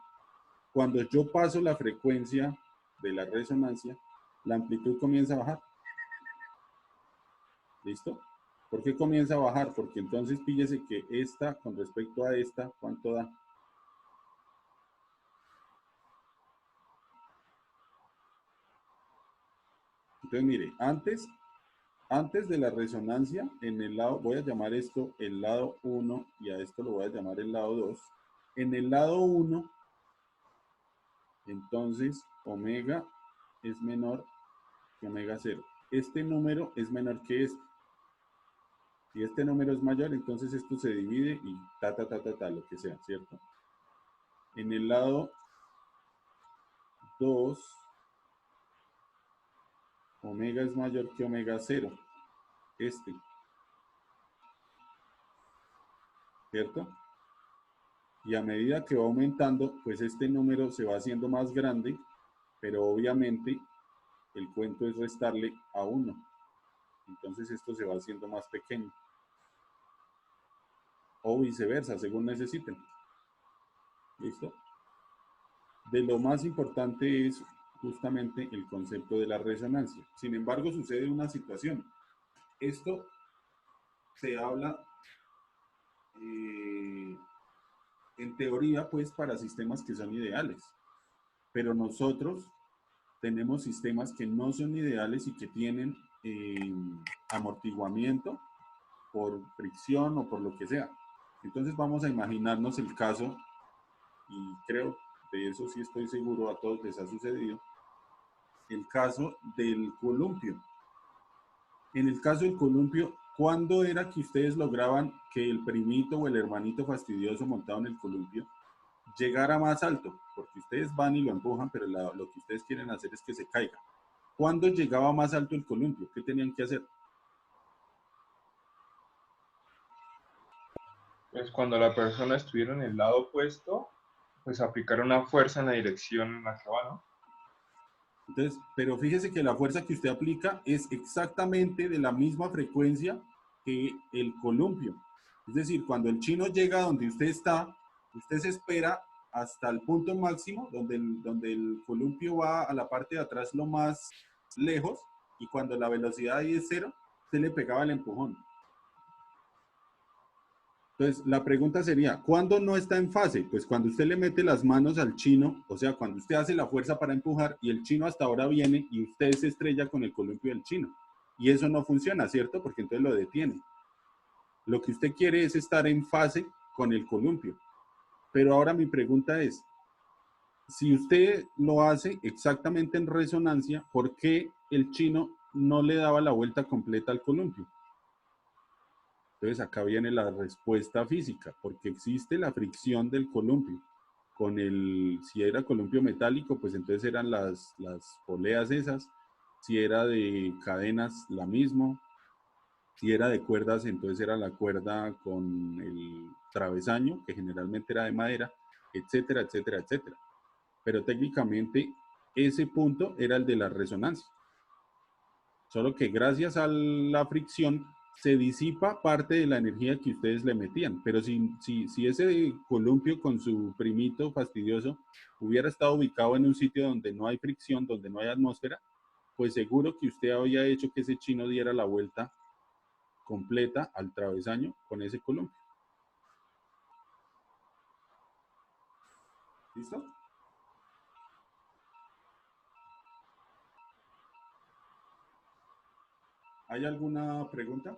Cuando yo paso la frecuencia de la resonancia, la amplitud comienza a bajar. ¿Listo? ¿Por qué comienza a bajar? Porque entonces píllese que esta con respecto a esta, ¿cuánto da? Entonces, mire, antes de la resonancia, en el lado, voy a llamar esto el lado 1 y a esto lo voy a llamar el lado 2. En el lado 1, entonces, omega es menor que omega 0. Este número es menor que este. Si este número es mayor, entonces esto se divide y lo que sea, ¿cierto? En el lado 2, omega es mayor que omega 0. Este. ¿Cierto? Y a medida que va aumentando, pues este número se va haciendo más grande, pero obviamente el cuento es restarle a 1. Entonces esto se va haciendo más pequeño. O viceversa, según necesiten. ¿Listo? De lo más importante es justamente el concepto de la resonancia. Sin embargo, sucede una situación. Esto se habla en teoría, pues, para sistemas que son ideales. Pero nosotros tenemos sistemas que no son ideales y que tienen amortiguamiento por fricción o por lo que sea. Entonces vamos a imaginarnos el caso, y creo, de eso sí estoy seguro, a todos les ha sucedido, el caso del columpio. En el caso del columpio, ¿cuándo era que ustedes lograban que el primito o el hermanito fastidioso montado en el columpio llegara más alto? Porque ustedes van y lo empujan, pero lo que ustedes quieren hacer es que se caiga. ¿Cuándo llegaba más alto el columpio? ¿Qué tenían que hacer? Pues cuando la persona estuviera en el lado opuesto, pues aplicar una fuerza en la dirección en la que va, ¿no? Entonces, pero fíjese que la fuerza que usted aplica es exactamente de la misma frecuencia que el columpio. Es decir, cuando el chino llega donde usted está, usted se espera hasta el punto máximo, donde el columpio va a la parte de atrás lo más lejos, y cuando la velocidad ahí es 0, usted le pegaba el empujón. Entonces, la pregunta sería, ¿cuándo no está en fase? Pues cuando usted le mete las manos al chino, o sea, cuando usted hace la fuerza para empujar y el chino hasta ahora viene y usted se estrella con el columpio del chino. Y eso no funciona, ¿cierto? Porque entonces lo detiene. Lo que usted quiere es estar en fase con el columpio. Pero ahora mi pregunta es, si usted lo hace exactamente en resonancia, ¿por qué el chino no le daba la vuelta completa al columpio? Entonces acá viene la respuesta física, porque existe la fricción del columpio. Si era columpio metálico, pues entonces eran las poleas esas. Si era de cadenas, la misma. Si era de cuerdas, entonces era la cuerda con el travesaño, que generalmente era de madera, etcétera, etcétera, etcétera. Pero técnicamente ese punto era el de la resonancia. Solo que gracias a la fricción se disipa parte de la energía que ustedes le metían. Pero si ese columpio con su primito fastidioso hubiera estado ubicado en un sitio donde no hay fricción, donde no hay atmósfera, pues seguro que usted había hecho que ese chino diera la vuelta completa al travesaño con ese columpio. ¿Listo? ¿Hay alguna pregunta?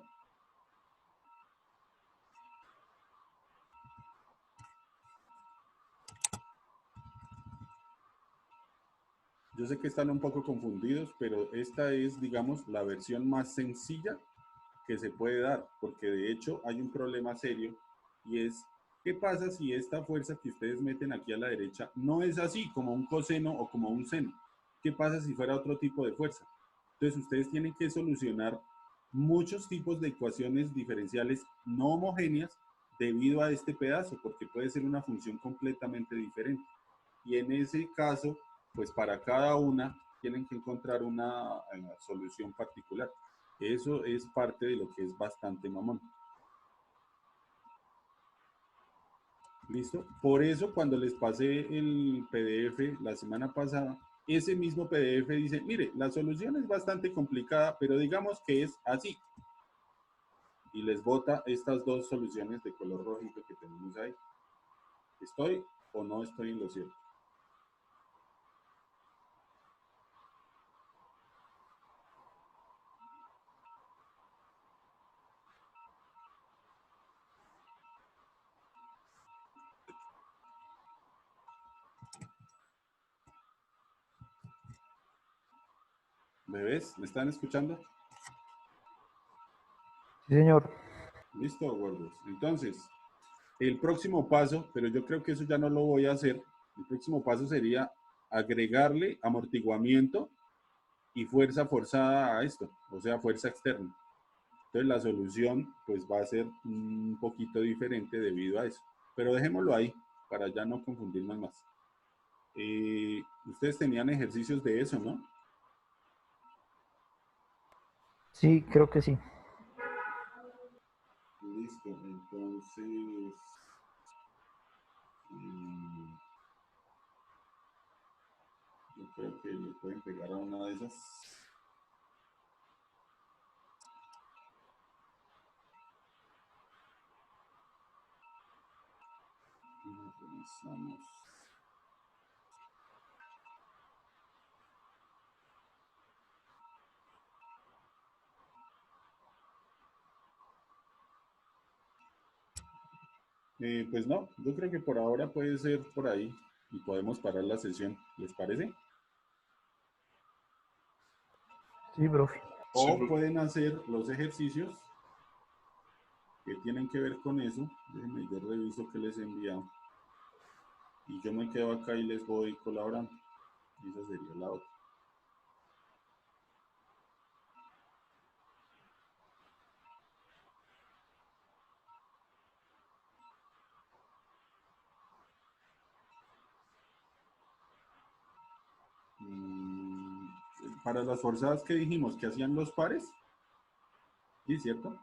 Yo sé que están un poco confundidos, pero esta es, digamos, la versión más sencilla que se puede dar, porque de hecho hay un problema serio y es, ¿qué pasa si esta fuerza que ustedes meten aquí a la derecha no es así, como un coseno o como un seno? ¿Qué pasa si fuera otro tipo de fuerza? Entonces ustedes tienen que solucionar muchos tipos de ecuaciones diferenciales no homogéneas debido a este pedazo, porque puede ser una función completamente diferente. Y en ese caso, pues para cada una tienen que encontrar una solución particular. Eso es parte de lo que es bastante mamón. ¿Listo? Por eso cuando les pasé el PDF la semana pasada, ese mismo PDF dice, mire, la solución es bastante complicada, pero digamos que es así. y les bota estas dos soluciones de color rojito que tenemos ahí. ¿Estoy o no estoy en lo cierto? ¿Bebés? ¿Me están escuchando? Sí, señor. Listo, gordos. Entonces, el próximo paso, pero yo creo que eso ya no lo voy a hacer. El próximo paso sería agregarle amortiguamiento y fuerza forzada a esto, o sea, fuerza externa. Entonces la solución pues va a ser un poquito diferente debido a eso. Pero dejémoslo ahí para ya no confundirnos más. Ustedes tenían ejercicios de eso, ¿no? Sí, creo que sí. Listo, entonces... yo creo que le pueden pegar a una de esas. Revisamos. Pues no, yo creo que por ahora puede ser por ahí y podemos parar la sesión. ¿Les parece? Sí, profe. O pueden hacer los ejercicios que tienen que ver con eso. Déjenme, yo reviso que les he enviado. Y yo me quedo acá y les voy colaborando. Esa sería la otra. Para las forzadas que dijimos que hacían los pares. ¿Sí, cierto?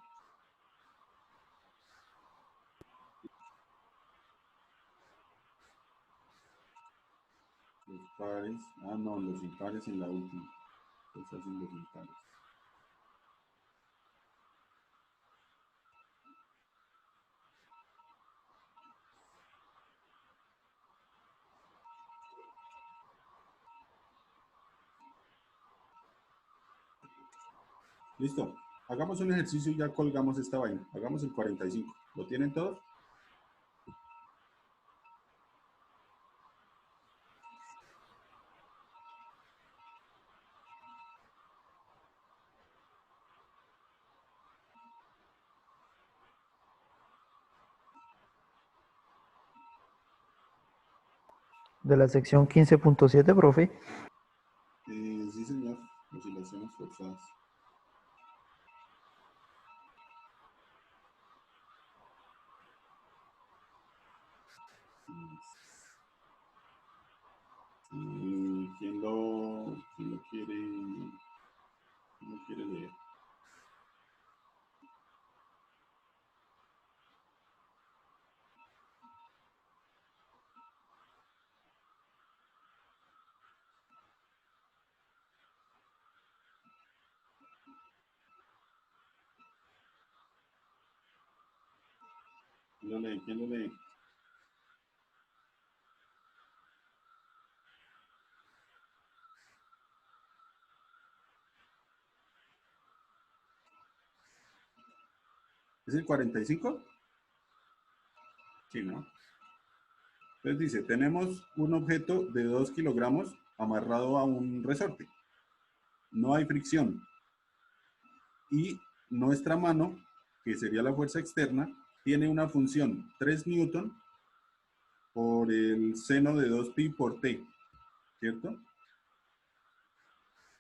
Los pares. Ah, no, los impares en la última. Pues hacen los impares. Listo. Hagamos un ejercicio y ya colgamos esta vaina. Hagamos el 45. ¿Lo tienen todos? De la sección 15.7, profe. Sí, señor. Oscilaciones forzadas. ¿Quién lo quiere leer? ¿Quién lo lee? ¿Quién lo lee? ¿Es el 45? Sí, ¿no? Entonces dice, tenemos un objeto de 2 kilogramos amarrado a un resorte. No hay fricción. Y nuestra mano, que sería la fuerza externa, tiene una función 3 newton por el seno de 2pi por t, ¿cierto?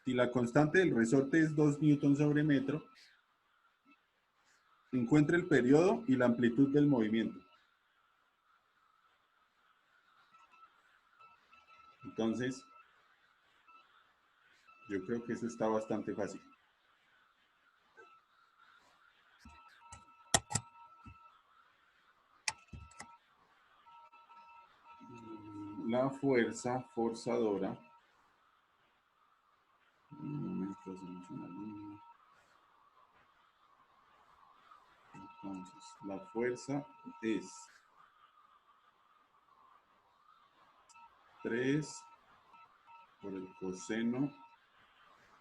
Si la constante del resorte es 2 newton sobre metro, encuentra el periodo y la amplitud del movimiento. Entonces, yo creo que eso está bastante fácil. La fuerza forzadora. Un momento, hacemos una línea. la fuerza es 3 por el coseno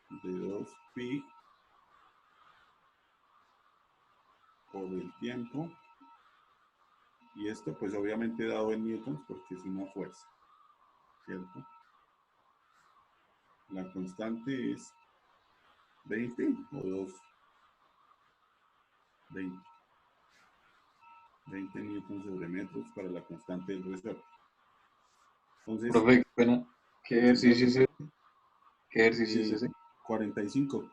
de 2pi por el tiempo. Y esto pues obviamente dado en newtons porque es una fuerza, ¿cierto? La constante es 20 o 2. 20 newtons sobre metros para la constante del resorte. Entonces, Profe, qué pena. ¿Qué ejercicio es ese? ¿Qué ejercicio es ese? 45.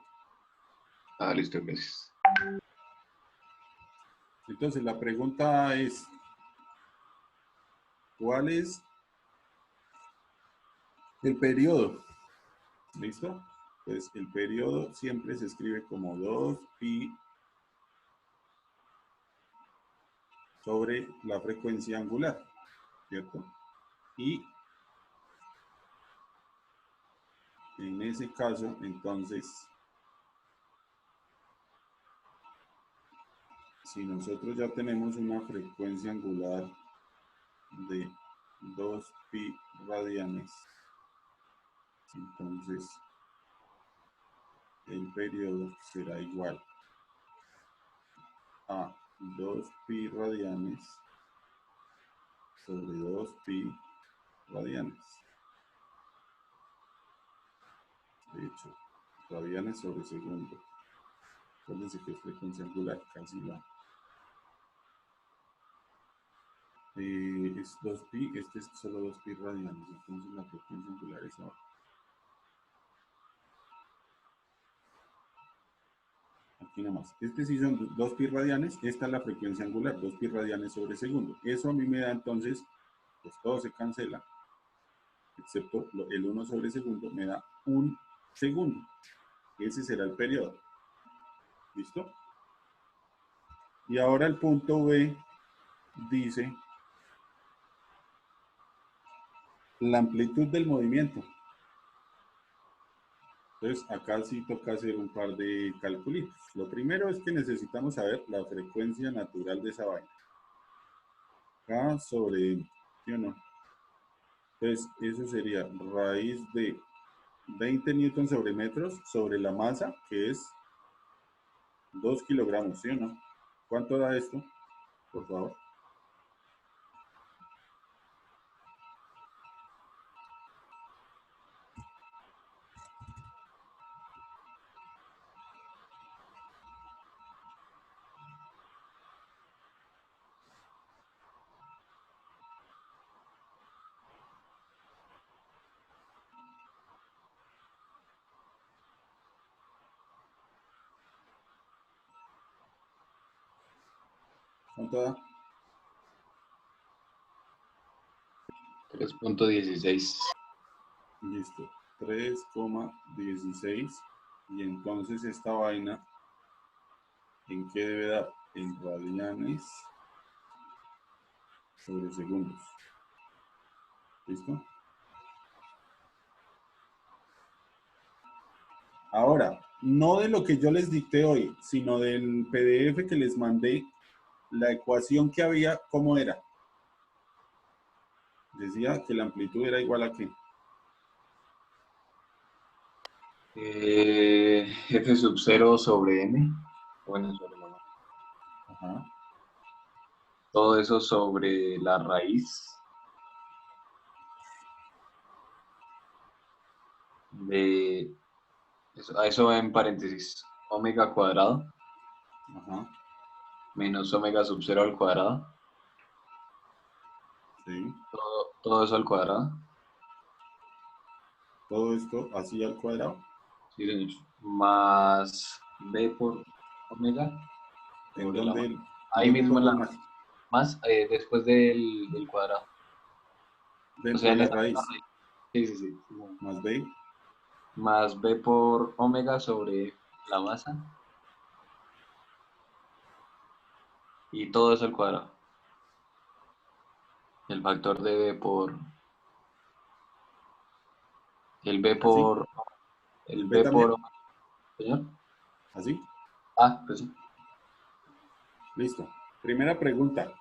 Ah, listo, gracias. Entonces, la pregunta es, ¿cuál es el periodo? ¿Listo? Pues el periodo siempre se escribe como 2pi sobre la frecuencia angular, ¿cierto? Y en ese caso, entonces, si nosotros ya tenemos una frecuencia angular de 2pi radianes, entonces el periodo será igual a 2pi radianes sobre 2pi radianes. De hecho, radianes sobre segundo. Acuérdense que es frecuencia angular, casi va. Es 2pi, este es solo 2pi radianes, entonces la frecuencia angular es ahora. Aquí nomás. Este sí son 2pi radianes, esta es la frecuencia angular, 2pi radianes sobre segundo. Eso a mí me da entonces, pues todo se cancela, excepto el 1 sobre segundo, me da 1 segundo. Ese será el periodo. ¿Listo? Y ahora el punto B dice la amplitud del movimiento. Entonces, acá sí toca hacer un par de calculitos. Lo primero es que necesitamos saber la frecuencia natural de esa vaina. K sobre M, ¿sí o no? Entonces, eso sería raíz de 20 newtons sobre metros sobre la masa, que es 2 kilogramos, ¿sí o no? ¿Cuánto da esto? Por favor. ¿Cuánto da? 3.16. Listo. 3,16. Y entonces esta vaina, ¿en qué debe dar? En radianes sobre segundos. ¿Listo? Ahora, no de lo que yo les dicté hoy, sino del PDF que les mandé, la ecuación que había, ¿cómo era? Decía que la amplitud era igual a ¿qué? F sub 0 sobre M. Bueno, sobre la masa. Ajá. Todo eso sobre la raíz de... Eso va en paréntesis. Omega cuadrado Ajá. menos omega sub 0 al cuadrado. Sí. Todo eso al cuadrado. Todo esto así al cuadrado. Sí, señor. Más B por omega. ¿En Sobre la dónde, masa. Ahí dónde mismo en pongo la más? más después del cuadrado. O Dentro sea, de en la esa raíz. misma raíz. Sí, sí, sí. Más B. Más B por omega sobre la masa. Y todo eso al cuadrado. El factor de B por... El B ¿Así? por... El ¿El B B también? por... ¿Señor? ¿Así? Ah, pues sí. Listo. Primera pregunta.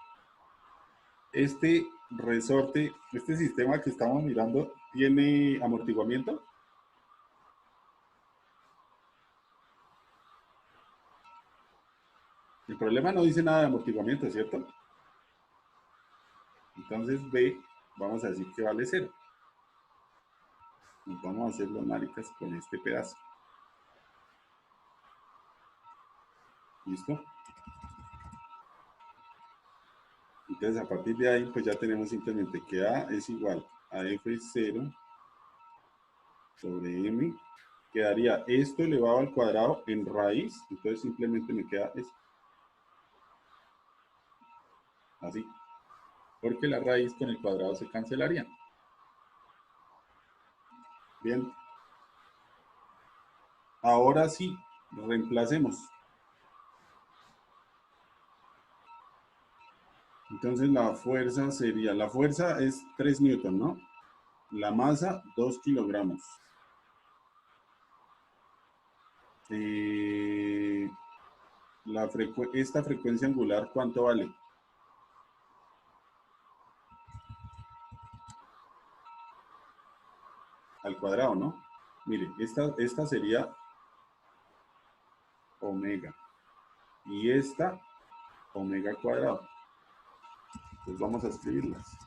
¿Este resorte, este sistema que estamos mirando, tiene amortiguamiento? El problema no dice nada de amortiguamiento, ¿cierto? Entonces B, vamos a decir que vale 0. Y vamos a hacerlo maricas con este pedazo. ¿Listo? Entonces a partir de ahí pues ya tenemos simplemente que A es igual a F0 sobre M. Quedaría esto elevado al cuadrado en raíz. Entonces simplemente me queda esto. Así. Porque la raíz con el cuadrado se cancelaría. Bien. Ahora sí, reemplacemos. Entonces la fuerza sería, la fuerza es 3 newton, ¿no? La masa, 2 kilogramos. Esta frecuencia angular, ¿cuánto vale? Al cuadrado, ¿no? Mire, esta sería omega. Y esta, omega al cuadrado. Pues vamos a escribirlas.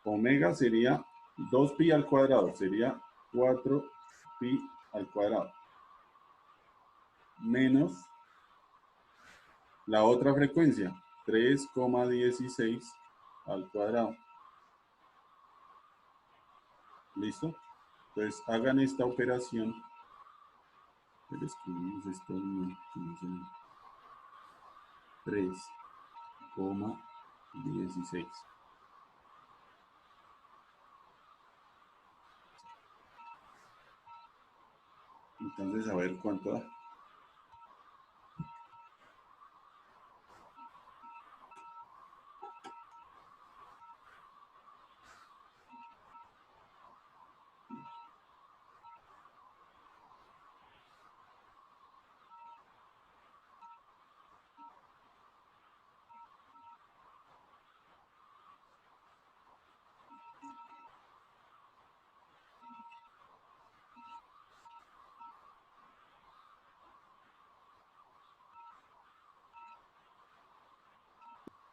Omega sería 2pi al cuadrado, sería 4pi al cuadrado. Menos la otra frecuencia, 3,16 al cuadrado. ¿Listo? Entonces hagan esta operación. Pero escribimos esto bien, 3,16. Entonces, a ver cuánto da.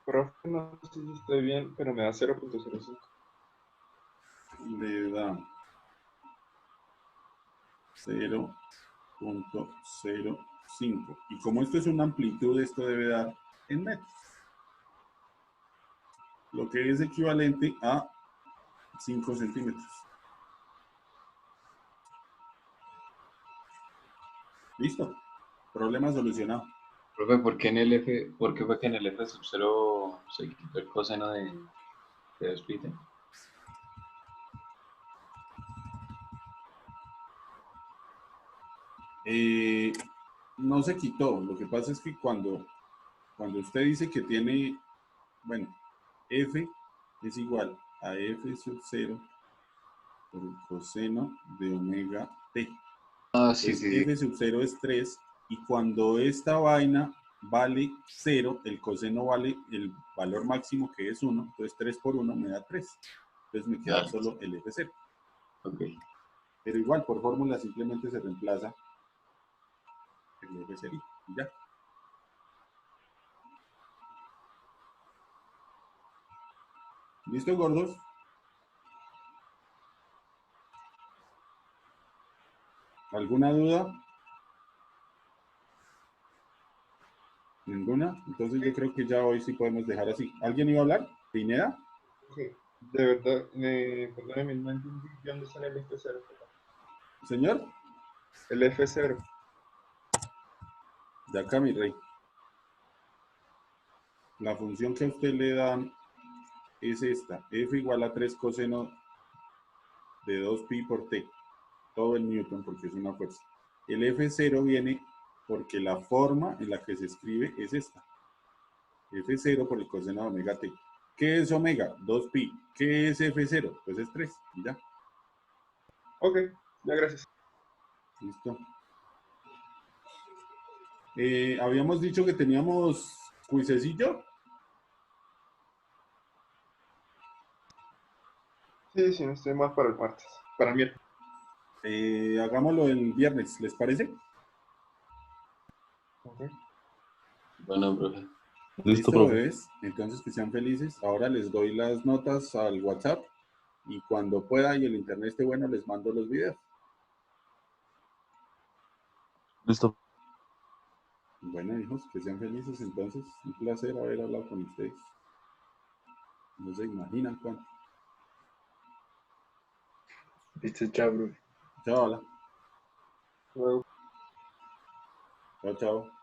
Profe, no sé si estoy bien, pero me da 0.05. Le da 0,05. Y como esto es una amplitud, esto debe dar en metros. Lo que es equivalente a 5 centímetros. ¿Listo? Problema solucionado. Profe, ¿por qué fue que en el F sub 0 se quitó el coseno de 2pi? No se quitó. Lo que pasa es que cuando usted dice que tiene, bueno, F es igual a F sub 0 por el coseno de omega t. Ah, sí, Entonces, sí, sí. F sub 0 es 3 y cuando esta vaina vale 0, el coseno vale el valor máximo que es 1, entonces 3 por 1 me da 3. Entonces me queda Dale. solo el F0. Ok. Pero igual, por fórmula simplemente se reemplaza el F0 y ya. ¿Listo, gordos? ¿Alguna duda? ¿Ninguna? Entonces yo creo que ya hoy sí podemos dejar así. ¿Alguien iba a hablar? ¿Pineda? Profe, de verdad, perdóneme, no entendí de dónde sale el F0. ¿Señor? El F0. De acá, mi rey. La función que a usted le dan es esta. F igual a 3 coseno de 2pi por t. Todo el newton porque es una fuerza. El F0 viene porque la forma en la que se escribe es esta. F0 por el coseno de omega t. ¿Qué es omega? 2pi. ¿Qué es F0? Pues es 3. Y ya. Ok, ya gracias. Listo. Habíamos dicho que teníamos ¿Cuisecillo? Sí, sí, no estoy mal para el martes. Para el miércoles. Hagámoslo el viernes, ¿les parece? Ok. Bueno, profe. Listo, profe. bebés. Entonces que sean felices. Ahora les doy las notas al WhatsApp y cuando pueda y el internet esté bueno les mando los videos. Listo. Bueno, hijos, que sean felices entonces. Un placer haber hablado con ustedes. No se imaginan cuánto. Listo, chao, profe. Chao, hola. Luego. Chao, chao.